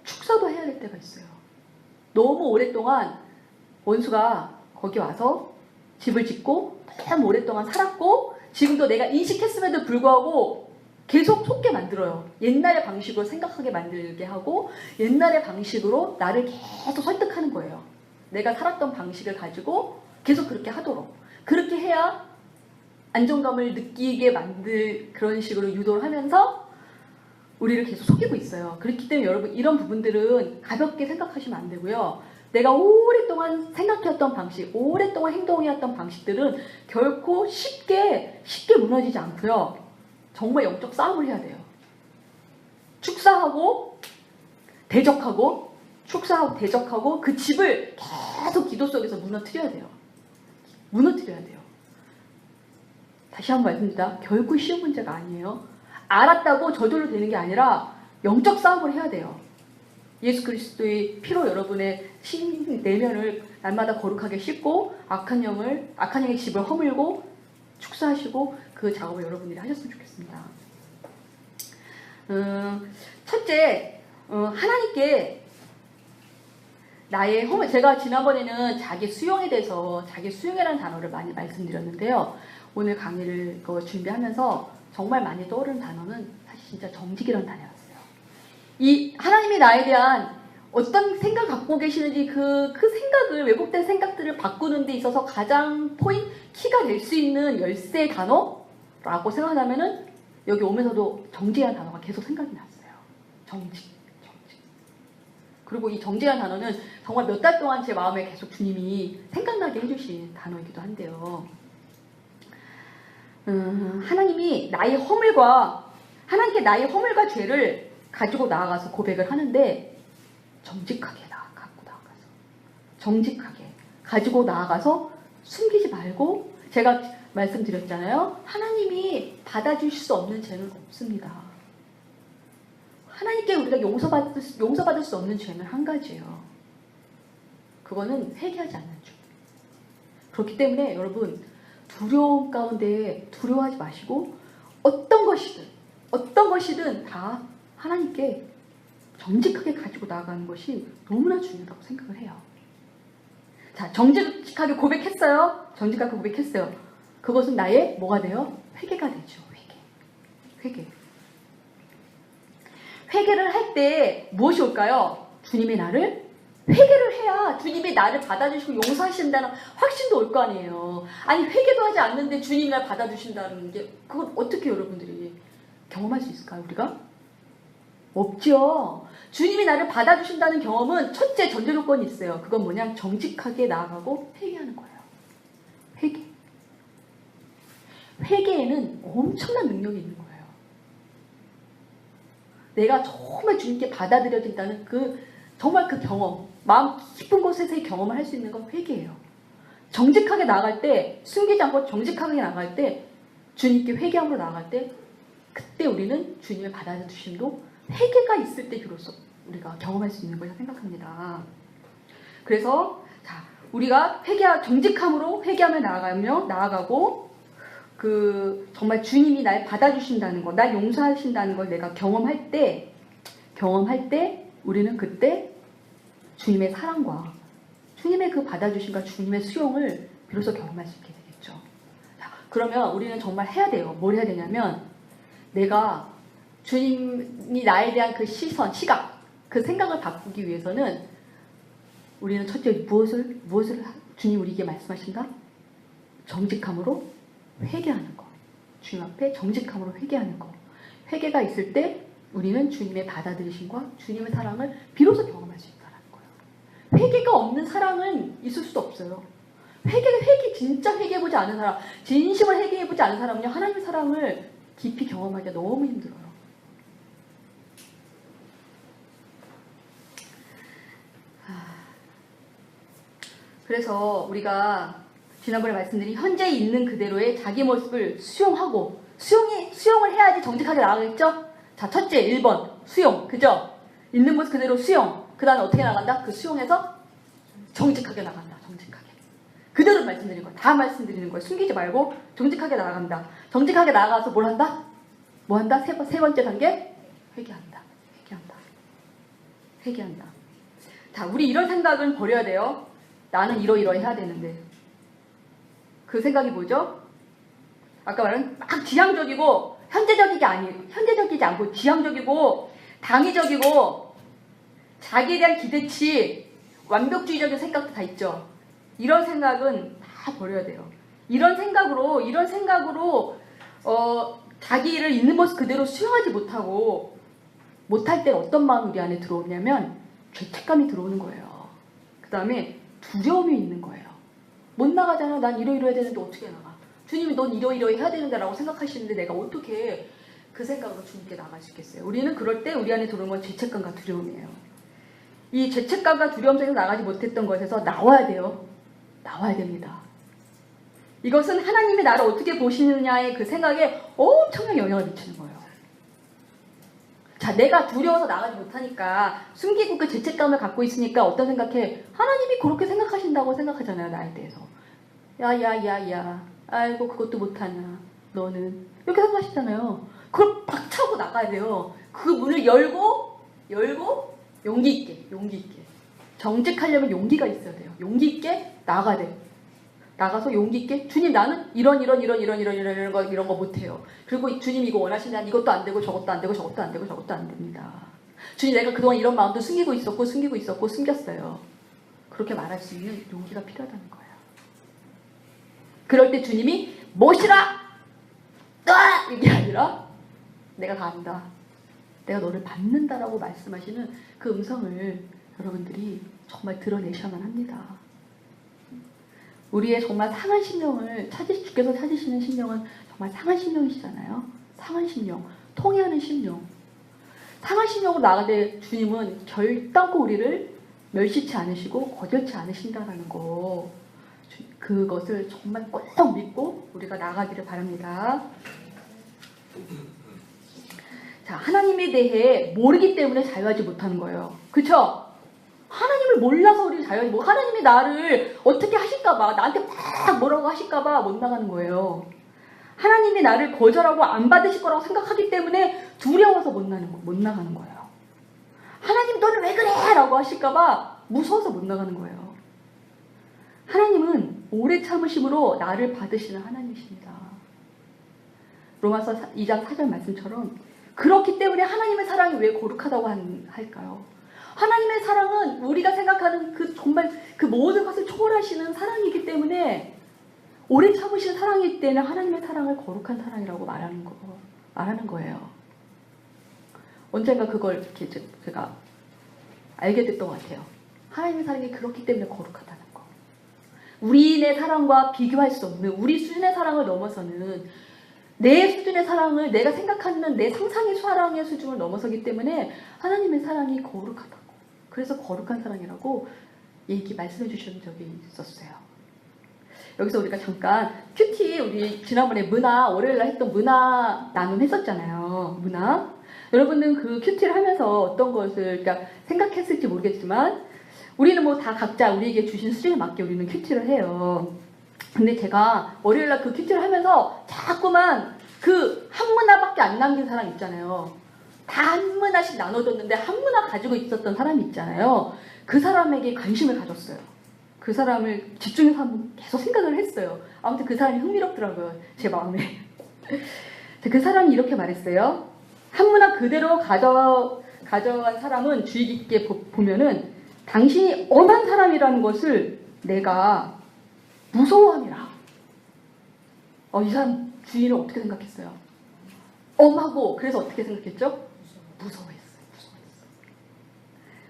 축사도 해야 될 때가 있어요. 너무 오랫동안 원수가 거기 와서 집을 짓고 너무 오랫동안 살았고 지금도 내가 인식했음에도 불구하고 계속 속게 만들어요. 옛날의 방식으로 생각하게 만들게 하고 옛날의 방식으로 나를 계속 설득하는 거예요. 내가 살았던 방식을 가지고 계속 그렇게 하도록. 그렇게 해야 안정감을 느끼게 만들 그런 식으로 유도를 하면서 우리를 계속 속이고 있어요. 그렇기 때문에 여러분 이런 부분들은 가볍게 생각하시면 안 되고요. 내가 오랫동안 생각해왔던 방식, 오랫동안 행동해왔던 방식들은 결코 쉽게 무너지지 않고요. 정말 영적 싸움을 해야 돼요. 축사하고 대적하고 축사하고 대적하고 그 집을 계속 기도 속에서 무너뜨려야 돼요. 무너뜨려야 돼요. 다시 한번 말씀드립니다. 결코 쉬운 문제가 아니에요. 알았다고 저절로 되는 게 아니라 영적 싸움을 해야 돼요. 예수 그리스도의 피로 여러분의 신 내면을 날마다 거룩하게 씻고 악한 영의 집을 허물고 축사하시고 그 작업을 여러분들이 하셨으면 좋겠습니다. 첫째, 하나님께 나의 허물, 제가 지난번에는 자기 수용에 대해서 자기 수용이라는 단어를 많이 말씀드렸는데요. 오늘 강의를 준비하면서 정말 많이 떠오르는 단어는 사실 진짜 정직이라는 단어였어요. 이 하나님이 나에 대한 어떤 생각을 갖고 계시는지 그 생각을, 왜곡된 생각들을 바꾸는 데 있어서 가장 키가 될 수 있는 열쇠의 단어라고 생각하면은 여기 오면서도 정직이라는 단어가 계속 생각이 났어요. 정직. 그리고 이 정직이라는 단어는 정말 몇 달 동안 제 마음에 계속 주님이 생각나게 해주신 단어이기도 한데요. 하나님께 나의 허물과 죄를 가지고 나아가서 고백을 하는데 정직하게 갖고 나아가서 정직하게 가지고 나아가서 숨기지 말고 제가 말씀드렸잖아요. 하나님이 받아주실 수 없는 죄는 없습니다. 하나님께 우리가 용서받을 수 없는 죄는 한 가지예요. 그거는 회개하지 않는 죄. 그렇기 때문에 여러분 두려움 가운데 두려워하지 마시고 어떤 것이든 다 하나님께 정직하게 가지고 나아가는 것이 너무나 중요하다고 생각을 해요. 자, 정직하게 고백했어요. 그것은 나의 뭐가 돼요? 회개가 되죠. 회개. 회개를 할 때 무엇이 올까요? 주님이 나를 회개를 해야 주님이 나를 받아주시고 용서하신다는 확신도 올 거 아니에요. 아니 회개도 하지 않는데 주님이 나를 받아주신다는 게 그걸 어떻게 여러분들이 경험할 수 있을까요? 우리가? 없죠. 주님이 나를 받아주신다는 경험은 첫째 전제 조건이 있어요. 그건 뭐냐? 정직하게 나아가고 회개하는 거예요. 회개에는 엄청난 능력이 있는 거예요. 내가 정말 주님께 받아들여진다는 정말 그 경험, 마음 깊은 곳에서의 경험을 할 수 있는 건 회개예요. 정직하게 나아갈 때, 숨기지 않고 정직하게 나아갈 때, 주님께 회개함으로 나아갈 때, 그때 우리는 주님의 받아주심도 회개가 있을 때 비로소 우리가 경험할 수 있는 거라 생각합니다. 그래서 우리가 정직함으로 회개하며 나아가고 정말 주님이 날 받아주신다는 것, 날 용서하신다는 걸 내가 경험할 때 우리는 그때 주님의 사랑과 주님의 그 받아주심과 주님의 수용을 비로소 경험할 수 있게 되겠죠. 그러면 우리는 정말 해야 돼요. 뭘 해야 되냐면 내가 주님이 나에 대한 그 시각, 그 생각을 바꾸기 위해서는 우리는 첫째 무엇을 주님 우리에게 말씀하신다? 정직함으로 회개하는 거. 주님 앞에 정직함으로 회개하는 거. 회개가 있을 때 우리는 주님의 받아들이심과 주님의 사랑을 비로소 경험할 수 있다는 거예요. 회개가 없는 사랑은 있을 수도 없어요. 진짜 회개해보지 않은 사람, 진심을 회개해보지 않은 사람은요, 하나님의 사랑을 깊이 경험하기가 너무 힘들어요. 그래서 우리가 지난번에 말씀드린 현재 있는 그대로의 자기 모습을 수용하고 수용을 해야지 정직하게 나가겠죠? 자, 첫째 1번 수용. 그죠? 있는 모습 그대로 수용. 그 다음에 어떻게 나간다? 그 수용해서 정직하게 나간다. 정직하게. 그대로 말씀드리는 거야. 다 말씀드리는 거야. 숨기지 말고 정직하게 나간다. 정직하게 나가서 뭘 한다? 뭐 한다? 세 번째 단계? 회개한다. 회개한다. 자, 우리 이런 생각은 버려야 돼요. 나는 이러이러 해야 되는데. 그 생각이 뭐죠? 아까 말한 막 지향적이고 현재적이지 않고 지향적이고 당위적이고 자기에 대한 기대치, 완벽주의적인 생각도 다 있죠. 이런 생각은 다 버려야 돼요. 이런 생각으로 자기를 있는 모습 그대로 수용하지 못할 때 어떤 마음이 우리 안에 들어오냐면 죄책감이 들어오는 거예요. 그 다음에 두려움이 있는 거예요. 못 나가잖아. 난 이러이러해야 되는데 어떻게 나가? 주님이 넌 이러이러해 해야 되는데 라고 생각하시는데 내가 어떻게 그 생각으로 주님께 나갈 수 있겠어요? 우리는 그럴 때 우리 안에 들어오는 건 죄책감과 두려움이에요. 이 죄책감과 두려움 속에서 나가지 못했던 것에서 나와야 돼요. 나와야 됩니다. 이것은 하나님이 나를 어떻게 보시느냐의 그 생각에 엄청난 영향을 미치는 거예요. 자, 내가 두려워서 나가지 못하니까 숨기고 그 죄책감을 갖고 있으니까 어떤 생각해? 하나님이 그렇게 생각하신다고 생각하잖아요. 나에 대해서. 야. 아이고 그것도 못하냐. 너는. 이렇게 생각하시잖아요. 그걸 박차고 나가야 돼요. 그 문을 열고 용기 있게. 정직하려면 용기가 있어야 돼요. 용기 있게 나가야 돼요. 나가서 용기 있게 주님 나는 이런 거 못해요. 그리고 주님 이거 원하시면 이것도 안 되고 저것도 안 됩니다. 주님 내가 그동안 이런 마음도 숨기고 있었고 숨겼어요. 그렇게 말할 수 있는 용기가 필요하다는 거예요. 그럴 때 주님이 못이라 이게 아니라 내가 다 안다. 내가 너를 받는다라고 말씀하시는 그 음성을 여러분들이 정말 드러내셔야만 합니다. 우리의 정말 상한 심령을 주께서 찾으시는 심령은 정말 상한 심령이시잖아요. 상한 심령, 통회하는 심령. 상한 심령으로 나갈 때 주님은 결단코 우리를 멸시치 않으시고 거절치 않으신다는 거. 그것을 정말 꼭 믿고 우리가 나가기를 바랍니다. 자, 하나님에 대해 모르기 때문에 자유하지 못하는 거예요. 그쵸? 하나님을 몰라서 우리는 자유하지 못. 하나님이 나를 어떻게 하실까봐, 나한테 막 뭐라고 하실까봐 못 나가는 거예요. 하나님이 나를 거절하고 안 받으실 거라고 생각하기 때문에 두려워서 못 나가는 거예요. 하나님 너는 왜 그래? 라고 하실까봐 무서워서 못 나가는 거예요. 하나님은 오래 참으심으로 나를 받으시는 하나님이십니다. 로마서 2장 4절 말씀처럼 그렇기 때문에 하나님의 사랑이 왜 거룩하다고 할까요? 하나님의 사랑은 우리가 생각하는 정말 그 모든 것을 초월하시는 사랑이기 때문에 오래 참으신 사랑이기 때문에 하나님의 사랑을 거룩한 사랑이라고 말하는 거예요. 언젠가 그걸 이렇게 제가 알게 됐던 것 같아요. 하나님의 사랑이 그렇기 때문에 거룩하다는 거. 우리의 사랑과 비교할 수 없는 우리 수준의 사랑을 넘어서는 내 수준의 사랑을 내가 생각하는 내 상상의 사랑의 수준을 넘어서기 때문에 하나님의 사랑이 거룩하다고. 그래서 거룩한 사랑이라고 말씀해 주신 적이 있었어요. 여기서 우리가 잠깐 큐티 우리 지난번에 월요일날 했던 문화 나눔 했었잖아요. 문화. 여러분은 그 큐티를 하면서 어떤 것을 생각했을지 모르겠지만 우리는 뭐 다 각자 우리에게 주신 수준에 맞게 우리는 큐티를 해요. 근데 제가 월요일날 그 큐티를 하면서 자꾸만 그 한 문화밖에 안 남긴 사람 있잖아요. 다 한 문화씩 나눠줬는데 한 문화 가지고 있었던 사람이 있잖아요. 그 사람에게 관심을 가졌어요. 그 사람을 집중해서 한번 계속 생각을 했어요. 아무튼 그 사람이 흥미롭더라고요. 제 마음에. 그 사람이 이렇게 말했어요. 한 문화 그대로 가져간 사람은 주의 깊게 보면은 당신이 엄한 사람이라는 것을 내가 무서워함이라. 이 사람 주인은 어떻게 생각했어요? 엄하고 그래서 어떻게 생각했죠? 무서워했어요.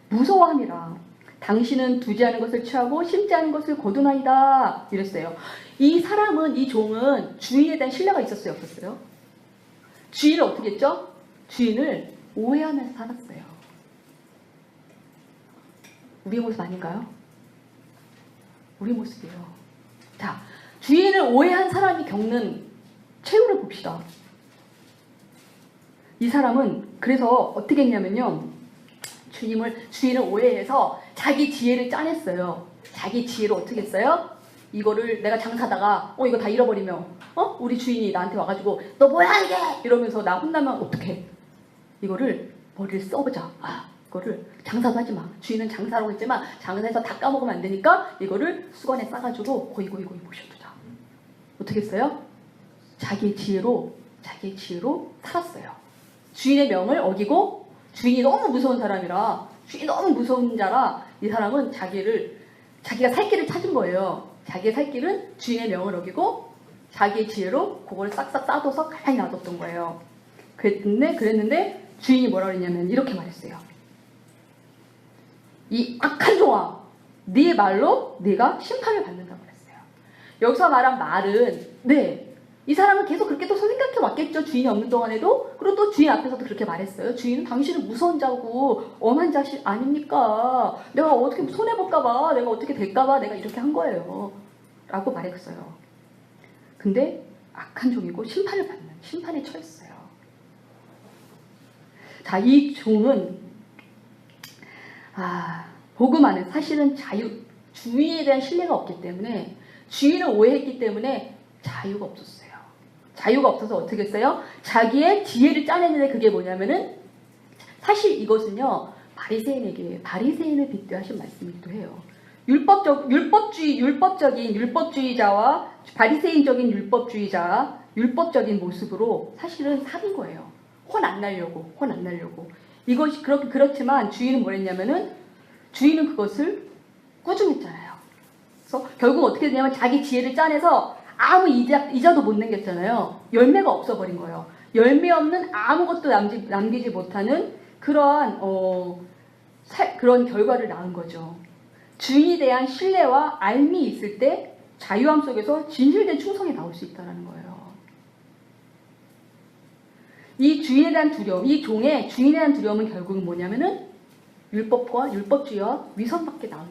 무서워함이라. 당신은 두지 않은 것을 취하고 심지 않은 것을 거두나이다. 이랬어요. 이 사람은, 이 종은 주인에 대한 신뢰가 있었어요? 없었어요? 주인을 어떻게 했죠? 주인을 오해하면서 살았어요. 우리의 모습 아닌가요? 우리 모습이에요. 자, 주인을 오해한 사람이 겪는 최후를 봅시다. 이 사람은 그래서 어떻게 했냐면요. 주인을 오해해서 자기 지혜를 짜냈어요. 자기 지혜로 어떻게 했어요? 이거를 내가 장사다가 이거 다 잃어버리면 우리 주인이 나한테 와가지고 너 뭐야 이게 이러면서 나 혼나면 어떡해. 이거를 머리를 써보자. 이거를 장사도 하지 마. 주인은 장사라고 했지만 장사해서 다 까먹으면 안 되니까 이거를 수건에 싸가지고 고이 모셔두자. 어떻게 했어요? 자기의 지혜로 살았어요. 주인의 명을 어기고 주인이 너무 무서운 사람이라 주인이 너무 무서운 자라 이 사람은 자기가 살 길을 찾은 거예요. 자기의 살 길은 주인의 명을 어기고 자기의 지혜로 그걸 싹싹 싸둬서 가만히 놔뒀던 거예요. 그랬는데 주인이 뭐라 그랬냐면 이렇게 말했어요. 이 악한 종아, 네 말로 네가 심판을 받는다고 그랬어요. 여기서 말한 말은 이 사람은 계속 그렇게 또 생각해 왔겠죠. 주인이 없는 동안에도. 그리고 또 주인 앞에서도 그렇게 말했어요. 주인은 당신은 무서운 자고 엄한 자식 아닙니까? 내가 어떻게 손해볼까봐, 내가 어떻게 될까봐 내가 이렇게 한 거예요. 라고 말했어요. 근데 악한 종이고 심판에 처했어요. 자, 이 종은 복음 안에 사실은 주인에 대한 신뢰가 없기 때문에 주인을 오해했기 때문에 자유가 없었어요. 자유가 없어서 어떻게 했어요? 자기의 지혜를 짜내는데 그게 뭐냐면은 사실 이것은요 바리새인을 빗대하신 말씀이기도 해요. 율법적인 율법주의자와 바리새인적인 율법적인 모습으로 사실은 사귄 거예요. 혼 안 날려고. 이것이 그렇지만 주인은 뭐랬냐면은 주인은 그것을 꾸중했잖아요. 그래서 결국 어떻게 되냐면 자기 지혜를 짜내서 아무 이자도 못 남겼잖아요. 열매가 없어버린 거예요. 열매 없는 아무것도 남기지 못하는 그런 결과를 낳은 거죠. 주인에 대한 신뢰와 알미 있을 때 자유함 속에서 진실된 충성이 나올 수 있다는 거예요. 이 주인에 대한 두려움, 이 종의 주인에 대한 두려움은 결국은 뭐냐면은 율법주의와 위선밖에 나온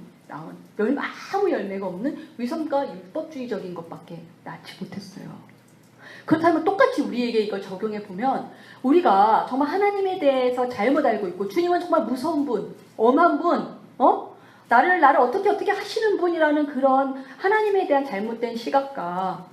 아무 열매가 없는 위선과 율법주의적인 것밖에 낳지 못했어요. 그렇다면 똑같이 우리에게 이걸 적용해 보면 우리가 정말 하나님에 대해서 잘못 알고 있고 주님은 정말 무서운 분, 엄한 분, 나를 어떻게 하시는 분이라는 그런 하나님에 대한 잘못된 시각과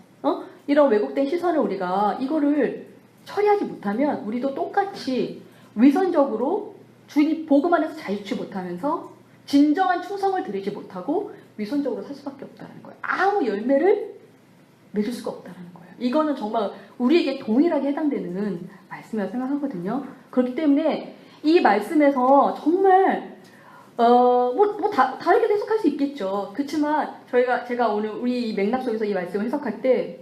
이런 왜곡된 시선을 우리가 이거를 처리하지 못하면 우리도 똑같이 위선적으로 주님 복음 안에서 자유치 못하면서 진정한 충성을 드리지 못하고 위선적으로 살 수밖에 없다는 거예요. 아무 열매를 맺을 수가 없다는 거예요. 이거는 정말 우리에게 동일하게 해당되는 말씀이라고 생각하거든요. 그렇기 때문에 이 말씀에서 정말 다르게 해석할 수 있겠죠. 그렇지만 제가 오늘 우리 맥락 속에서 이 말씀을 해석할 때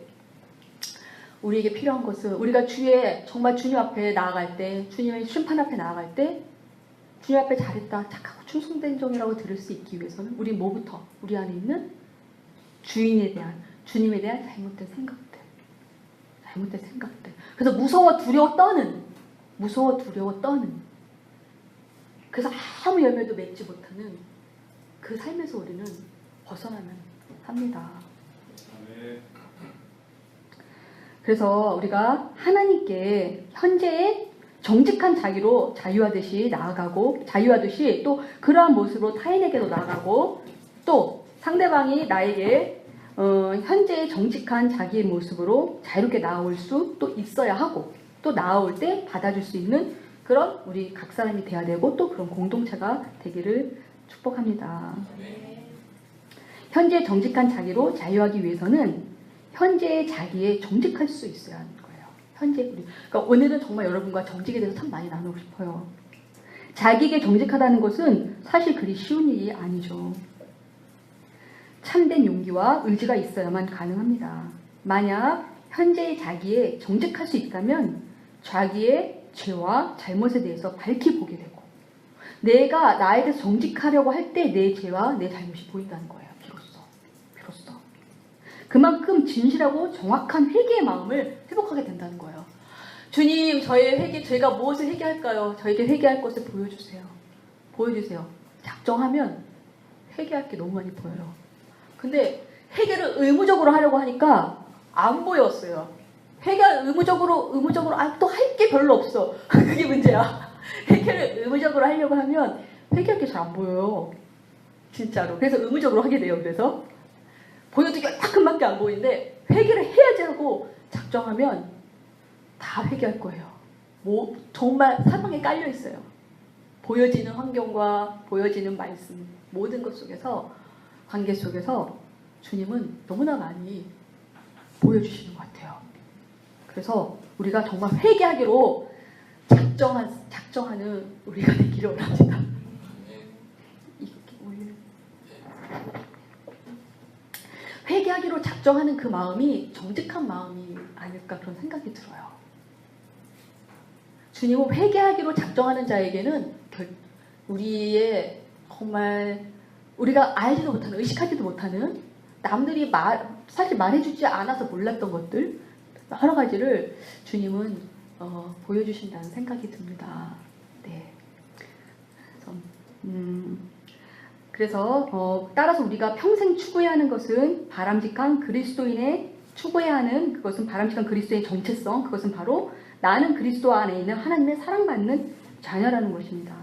우리에게 필요한 것은 우리가 정말 주님 앞에 나아갈 때, 주님의 심판 앞에 나아갈 때 주님 앞에 잘했다, 착하고 충성된 종이라고 들을 수 있기 위해서는 우리 뭐부터? 우리 안에 있는 주님에 대한 잘못된 생각들. 그래서 무서워 두려워 떠는 그래서 아무 열매도 맺지 못하는 그 삶에서 우리는 벗어나면 합니다. 그래서 우리가 하나님께 현재의 정직한 자기로 자유하듯이 또 그러한 모습으로 타인에게도 나아가고 또 상대방이 나에게 현재의 정직한 자기의 모습으로 자유롭게 나아올 수 또 있어야 하고 또 나아올 때 받아줄 수 있는 그런 우리 각 사람이 돼야 되고 또 그런 공동체가 되기를 축복합니다. 현재 정직한 자기로 자유하기 위해서는 현재의 자기에 정직할 수 있어야 하는 거예요. 그러니까 오늘은 정말 여러분과 정직에 대해서 참 많이 나누고 싶어요. 자기에게 정직하다는 것은 사실 그리 쉬운 일이 아니죠. 참된 용기와 의지가 있어야만 가능합니다. 만약 현재의 자기에 정직할 수 있다면 자기의 죄와 잘못에 대해서 밝히 보게 되고 내가 나에 대해서 정직하려고 할 때 내 죄와 내 잘못이 보인다는 거예요. 비로소. 그만큼 진실하고 정확한 회개의 마음을 회복하게 된다는 거예요. 주님, 제가 무엇을 회개할까요? 저에게 회개할 것을 보여주세요. 작정하면 회개할 게 너무 많이 보여요. 근데 회개를 의무적으로 하려고 하니까 안 보였어요. 회개 의무적으로 또 할 게 별로 없어. 그게 문제야. 회개를 의무적으로 하려고 하면 회개할 게 잘 안 보여요. 진짜로. 그래서 의무적으로 하게 돼요. 그래서 보여도 열만큼밖에 안 보이는데 회개를 해야지 하고 작정하면 다 회개할 거예요. 뭐 정말 사방에 깔려 있어요. 보여지는 환경과 보여지는 말씀, 모든 것 속에서, 관계 속에서 주님은 너무나 많이 보여주시는 것 같아요. 그래서 우리가 정말 회개하기로 작정하는 우리가 되기를 원합니다. 회개하기로 작정하는 그 마음이 정직한 마음이 아닐까 그런 생각이 들어요. 주님은 회개하기로 작정하는 자에게는 우리의 정말 우리가 알지도 못하는, 의식하지도 못하는, 남들이 사실 말해주지 않아서 몰랐던 것들 여러 가지를 주님은 보여주신다는 생각이 듭니다. 네. 그래서 따라서 우리가 평생 추구해야 하는 것은 바람직한 그리스도인의 추구해야 하는 그것은 바람직한 그리스도의 정체성, 그것은 바로 나는 그리스도 안에 있는 하나님의 사랑받는 자녀라는 것입니다.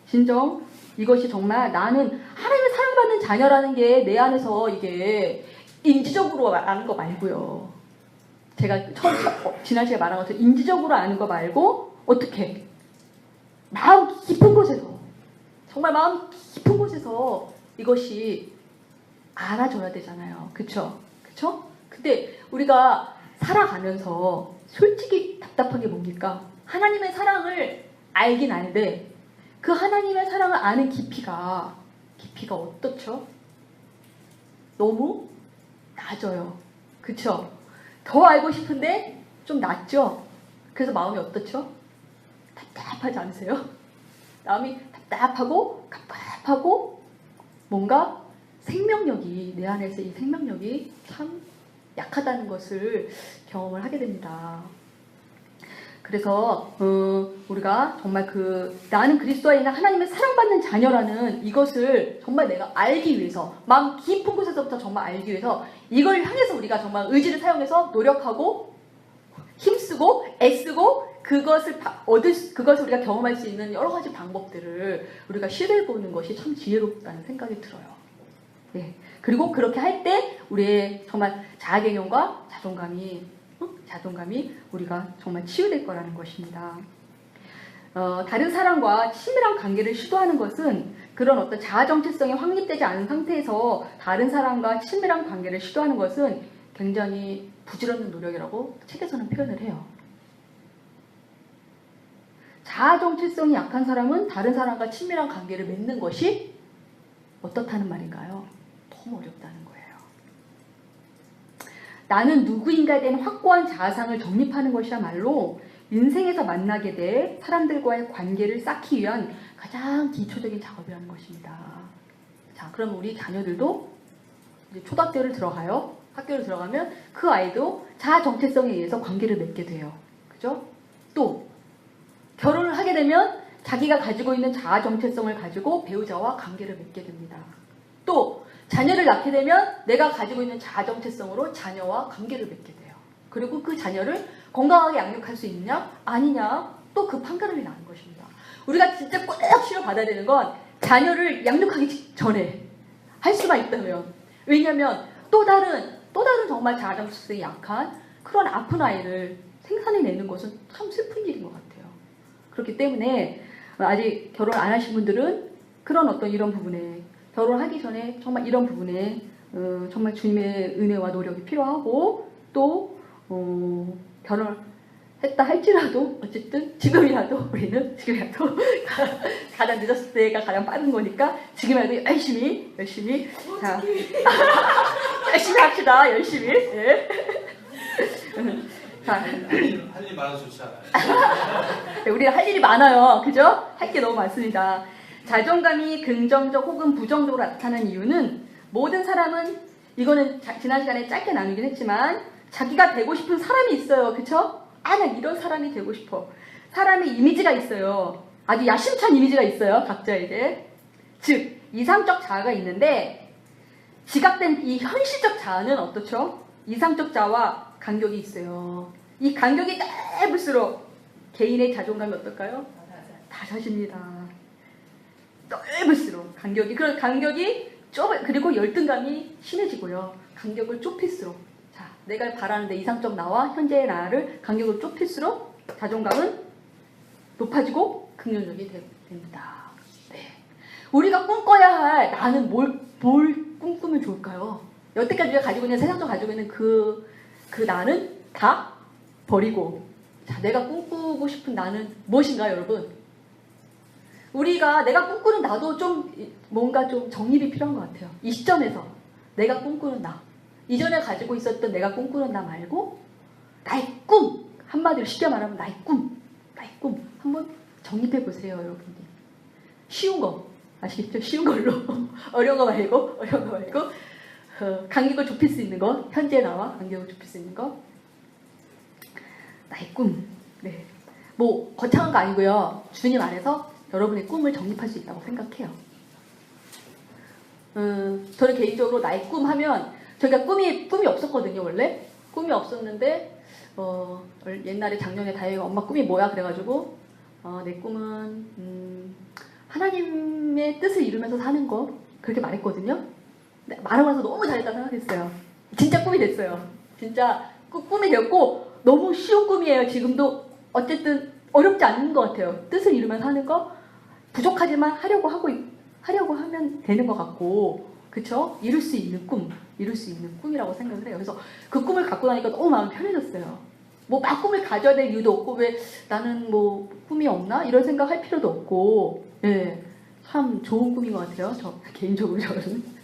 진정 이것이 정말 나는 하나님의 사랑받는 자녀라는 게 내 안에서 이게 인지적으로 아는 거 말고요. 제가 지난 시간에 말한 것처럼 인지적으로 아는 거 말고 어떻게 마음 깊은 곳에서 정말 마음 깊은 곳에서 이것이 알아줘야 되잖아요. 그쵸? 그쵸? 근데 우리가 살아가면서 솔직히 답답한 게 뭡니까? 하나님의 사랑을 알긴 아는데 그 하나님의 사랑을 아는 깊이가 어떻죠? 너무 낮아요. 그쵸? 더 알고 싶은데 좀 낮죠? 그래서 마음이 어떻죠? 답답하지 않으세요? 마음이 답답하고 뭔가 생명력이 내 안에서 이 생명력이 참 약하다는 것을 경험을 하게 됩니다. 그래서 우리가 정말 나는 그리스도 안에 있는 하나님의 사랑받는 자녀라는 이것을 정말 내가 알기 위해서 마음 깊은 곳에서부터 정말 알기 위해서 이걸 향해서 우리가 정말 의지를 사용해서 노력하고 힘쓰고 애쓰고 그것을 우리가 경험할 수 있는 여러 가지 방법들을 우리가 시도해보는 것이 참 지혜롭다는 생각이 들어요. 네. 그리고 그렇게 할 때 우리의 정말 자아개념과 자존감이 우리가 정말 치유될 거라는 것입니다. 다른 사람과 친밀한 관계를 시도하는 것은 그런 어떤 자아 정체성이 확립되지 않은 상태에서 다른 사람과 친밀한 관계를 시도하는 것은 굉장히 부질없는 노력이라고 책에서는 표현을 해요. 자아 정체성이 약한 사람은 다른 사람과 친밀한 관계를 맺는 것이 어떻다는 말인가요? 너무 어렵다는 거예요. 나는 누구인가에 대한 확고한 자아상을 정립하는 것이야말로 인생에서 만나게 될 사람들과의 관계를 쌓기 위한 가장 기초적인 작업이라는 것입니다. 자, 그럼 우리 자녀들도 이제 초등학교를 들어가요. 학교를 들어가면 그 아이도 자아 정체성에 의해서 관계를 맺게 돼요. 그죠? 또 결혼을 하게 되면 자기가 가지고 있는 자아 정체성을 가지고 배우자와 관계를 맺게 됩니다. 또 자녀를 낳게 되면 내가 가지고 있는 자아 정체성으로 자녀와 관계를 맺게 돼요. 그리고 그 자녀를 건강하게 양육할 수 있느냐 아니냐 또 그 판가름이 나는 것입니다. 우리가 진짜 꼭 치료받아야 되는 건 자녀를 양육하기 전에 할 수만 있다면, 왜냐하면 또 다른 정말 자아 정체성이 약한 그런 아픈 아이를 생산해내는 것은 참 슬픈 일인 것 같아요. 그렇기 때문에 아직 결혼 안 하신 분들은 그런 어떤 이런 부분에 결혼하기 전에 정말 이런 부분에 정말 주님의 은혜와 노력이 필요하고 또 결혼을 했다 할지라도 어쨌든 지금이라도 가장 늦었을 때가 가장 빠른 거니까 지금이라도 열심히 자 열심히 합시다. 열심히. 예. 자, 할 일이 많아서 좋지 않아요. 우리가 할 일이 많아요. 그죠? 할 게 너무 많습니다. 자존감이 긍정적 혹은 부정적으로 나타나는 이유는 모든 사람은 이거는 지난 시간에 짧게 나누긴 했지만 자기가 되고 싶은 사람이 있어요. 그쵸? 난 이런 사람이 되고 싶어. 사람의 이미지가 있어요. 아주 야심찬 이미지가 있어요. 각자에게. 즉 이상적 자아가 있는데 지각된 이 현실적 자아는 어떻죠? 이상적 자아와 간격이 있어요. 이 간격이 넓을수록 개인의 자존감이 어떨까요? 낮아집니다. 넓을수록 간격이, 그런 간격이 그리고 열등감이 심해지고요. 간격을 좁힐수록, 자, 내가 바라는데 이상적 나와 현재의 나를 간격을 좁힐수록 자존감은 높아지고 긍정적이 됩니다. 네. 우리가 꿈꿔야 할 나는 뭘 꿈꾸면 좋을까요? 여태까지 우리가 가지고 있는, 세상적으로 가지고 있는 그 나는 다 버리고, 자, 내가 꿈꾸고 싶은 나는 무엇인가요, 여러분? 내가 꿈꾸는 나도 좀 뭔가 좀 정립이 필요한 것 같아요. 이 시점에서 내가 꿈꾸는 나, 이전에 가지고 있었던 내가 꿈꾸는 나 말고 나의 꿈, 한마디로 쉽게 말하면 나의 꿈 한번 정립해 보세요, 여러분들. 쉬운 거 아시겠죠? 쉬운 걸로 어려운 거 말고 간격을 좁힐 수 있는 거, 현재 나와 간격을 좁힐 수 있는 거, 나의 꿈. 네, 뭐 거창한 거 아니고요. 주님 안에서 여러분의 꿈을 정립할 수 있다고 생각해요. 저는 개인적으로 나의 꿈 하면, 저희가 꿈이 없었거든요. 원래 꿈이 없었는데 옛날에 작년에 다혜가 엄마 꿈이 뭐야? 그래가지고 내 꿈은 하나님의 뜻을 이루면서 사는 거, 그렇게 말했거든요. 말하고 나서 너무 잘했다고 생각했어요. 진짜 꿈이 됐어요. 진짜 꿈이 됐고 너무 쉬운 꿈이에요. 지금도 어쨌든 어렵지 않은 것 같아요. 뜻을 이루면서 하는 거, 부족하지만 하려고 하면 되는 것 같고, 그쵸? 이룰 수 있는 꿈이라고 생각을 해요. 그래서 그 꿈을 갖고 나니까 너무 마음이 편해졌어요. 뭐 막 꿈을 가져야 될 이유도 없고, 왜 나는 뭐 꿈이 없나? 이런 생각할 필요도 없고, 예, 참 좋은 꿈인 것 같아요. 저 개인적으로 저는.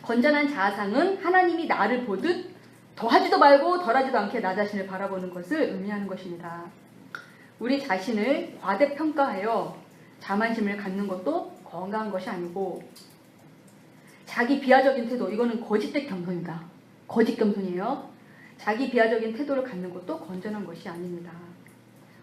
건전한 자아상은 하나님이 나를 보듯 더하지도 말고 덜하지도 않게 나 자신을 바라보는 것을 의미하는 것입니다. 우리 자신을 과대평가하여 자만심을 갖는 것도 건강한 것이 아니고, 자기 비하적인 태도, 이거는 거짓된 겸손이다. 거짓 겸손이에요. 자기 비하적인 태도를 갖는 것도 건전한 것이 아닙니다.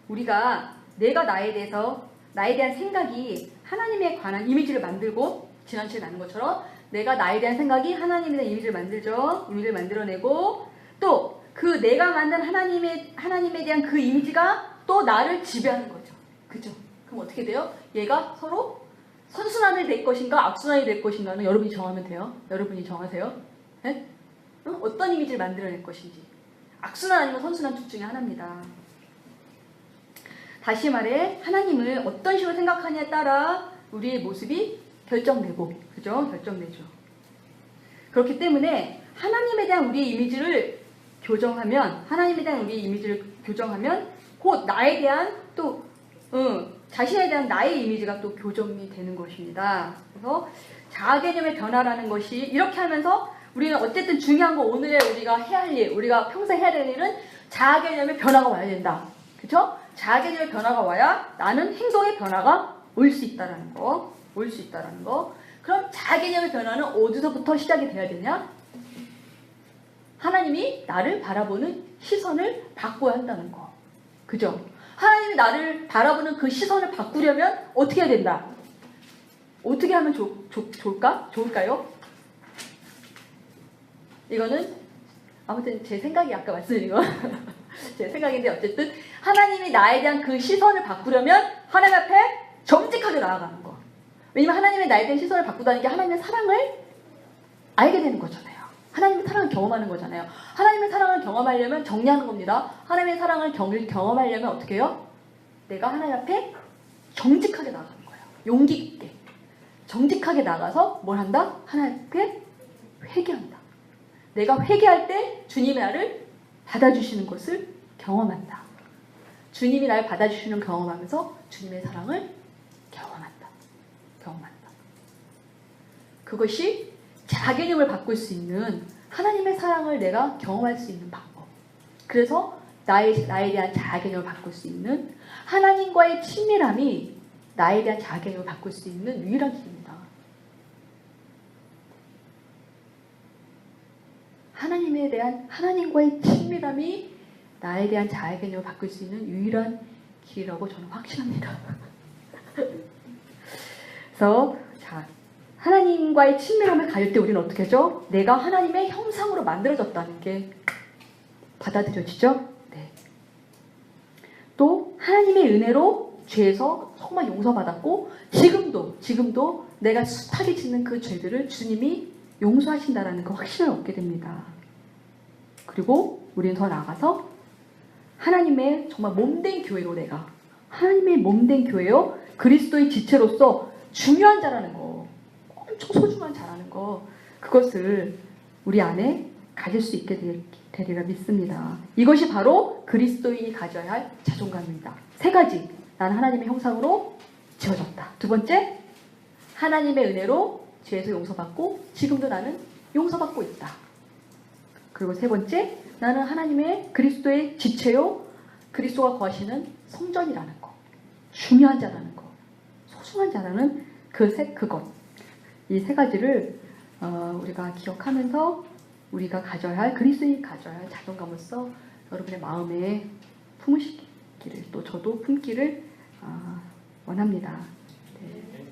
우리가 내가 나에 대한 생각이 하나님에 관한 이미지를 만들고, 지난 시간에 나눈 것처럼 내가 나에 대한 생각이 하나님에 대한 이미지를 만들죠. 이미지를 만들어내고, 또 그 내가 만든 하나님에 대한 그 이미지가 또 나를 지배하는 거죠. 그죠? 그럼 어떻게 돼요? 얘가 서로 선순환이 될 것인가 악순환이 될 것인가는 여러분이 정하면 돼요. 여러분이 정하세요. 네? 어떤 이미지를 만들어낼 것인지. 악순환 아니면 선순환 둘 중에 하나입니다. 다시 말해, 하나님을 어떤 식으로 생각하냐에 따라 우리의 모습이 결정되고, 그죠? 결정되죠. 그렇기 때문에 하나님에 대한 우리의 이미지를 교정하면, 곧 나에 대한 또 자신에 대한 나의 이미지가 또 교정이 되는 것입니다. 그래서 자아 개념의 변화라는 것이, 이렇게 하면서 우리는 어쨌든 중요한 거, 오늘의 우리가 해야 할 일, 우리가 평생 해야 될 일은 자아 개념의 변화가 와야 된다. 그렇죠? 자아 개념의 변화가 와야 나는 행동의 변화가 올 수 있다라는 거. 그럼 자아 개념의 변화는 어디서부터 시작이 돼야 되냐? 하나님이 나를 바라보는 시선을 바꿔야 한다는 거. 그죠? 하나님이 나를 바라보는 그 시선을 바꾸려면 어떻게 해야 된다? 어떻게 하면 좋을까요? 이거는 아무튼 제 생각이, 아까 말씀드린 거 제 생각인데, 어쨌든 하나님이 나에 대한 그 시선을 바꾸려면 하나님 앞에 정직하게 나아가는 거. 왜냐면 하나님의 나에 대한 시선을 바꾸다는 게 하나님의 사랑을 알게 되는 거잖아요. 하나님의 사랑을 경험하는 거잖아요. 하나님의 사랑을 경험하려면 정리하는 겁니다. 하나님의 사랑을 경험하려면 어떻게 해요? 내가 하나님 앞에 정직하게 나가는 거예요. 용기 있게. 정직하게 나가서 뭘 한다? 하나님 앞에 회개한다. 내가 회개할 때 주님이 나를 받아주시는 것을 경험한다. 주님이 나를 받아주시는 경험하면서 주님의 사랑을 경험한다. 그것이 자개념을 바꿀 수 있는, 하나님의 사랑을 내가 경험할 수 있는 방법. 그래서 나에 대한 자개념을 바꿀 수 있는, 하나님과의 친밀함이 나에 대한 자개념을 바꿀 수 있는 유일한 길입니다. 하나님과의 친밀함이 나에 대한 자아개념을 바꿀 수 있는 유일한 길이라고 저는 확신합니다. 그래서 자, 하나님과의 친밀함을 가질 때 우리는 어떻게 하죠? 내가 하나님의 형상으로 만들어졌다는 게 받아들여지죠? 네. 또 하나님의 은혜로 죄에서 정말 용서받았고 지금도 내가 숱하게 짓는 그 죄들을 주님이 용서하신다라는 그 확신을 얻게 됩니다. 그리고 우리는 더 나아가서 하나님의 정말 몸된 교회로 내가 하나님의 몸된 교회요 그리스도의 지체로서 중요한 자라는 거, 엄청 소중한 자라는 거, 그것을 우리 안에 가질 수 있게 되리라 믿습니다. 이것이 바로 그리스도인이 가져야 할 자존감입니다. 세 가지. 나는 하나님의 형상으로 지어졌다. 두 번째, 하나님의 은혜로 죄에서 용서받고 지금도 나는 용서받고 있다. 그리고 세 번째, 나는 하나님의 그리스도의 지체요 그리스도가 거하시는 성전이라는 거, 중요한 자라는 거, 소중한 자라는 그것, 이 세 가지를 우리가 기억하면서 우리가 가져야 할 그리스도인이 가져야 할 자존감으로서 여러분의 마음에 품으시기를 또 저도 품기를 원합니다. 네.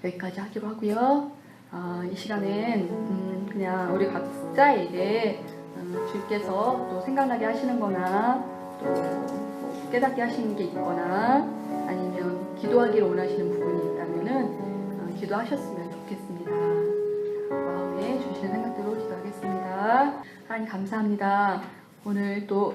여기까지 하기로 하고요. 이 시간엔 그냥 우리 각자에게 주께서 또 생각나게 하시는 거나 또 깨닫게 하시는 게 있거나 아니면 기도하기를 원하시는 부분이 있다면은 기도하셨으면 좋겠습니다. 마음에 주시는 생각대로 기도하겠습니다. 하나님 감사합니다. 오늘 또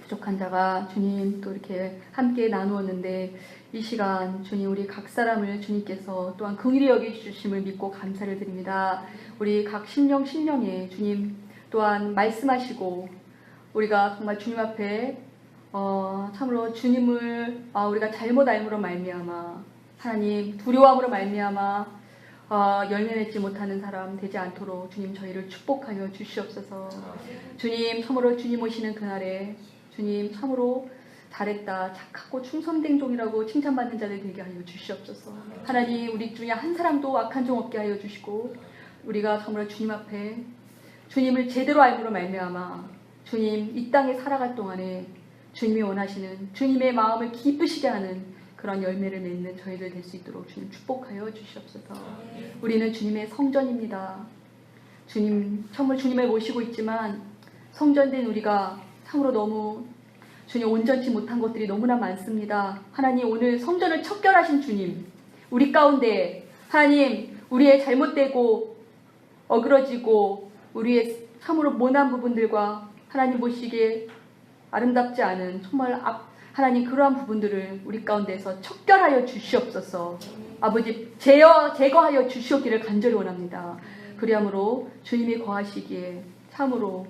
부족한 자가 주님 또 이렇게 함께 나누었는데 이 시간 주님 우리 각 사람을 주님께서 또한 긍휼히 여겨주심을 믿고 감사를 드립니다. 우리 각 심령에 주님 또한 말씀하시고 우리가 정말 주님 앞에 참으로 주님을 우리가 잘못 알므로 말미암아 하나님 두려움으로 말미암아 열매 맺지 못하는 사람 되지 않도록 주님 저희를 축복하여 주시옵소서. 주님 참으로 주님 오시는 그날에 주님 참으로 잘했다 착하고 충성된 종이라고 칭찬받는 자들 되게 하여 주시옵소서. 하나님 우리 중에 한 사람도 악한 종 없게 하여 주시고 우리가 참으로 주님 앞에 주님을 제대로 알므로 말미암아 주님 이 땅에 살아갈 동안에 주님이 원하시는 주님의 마음을 기쁘시게 하는 그런 열매를 맺는 저희들 될 수 있도록 주님 축복하여 주시옵소서. 우리는 주님의 성전입니다. 주님 참으로 주님을 모시고 있지만 성전된 우리가 참으로 너무 주님 온전치 못한 것들이 너무나 많습니다. 하나님 오늘 성전을 척결하신 주님 우리 가운데 하나님 우리의 잘못되고 어그러지고 우리의 참으로 모난 부분들과 하나님 보시기에 아름답지 않은 정말 하나님 그러한 부분들을 우리 가운데서 척결하여 주시옵소서. 아버지 제거하여 주시옵기를 간절히 원합니다. 그리함으로 주님이 거하시기에 참으로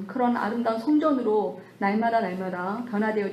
그런 아름다운 성전으로 날마다 변화되어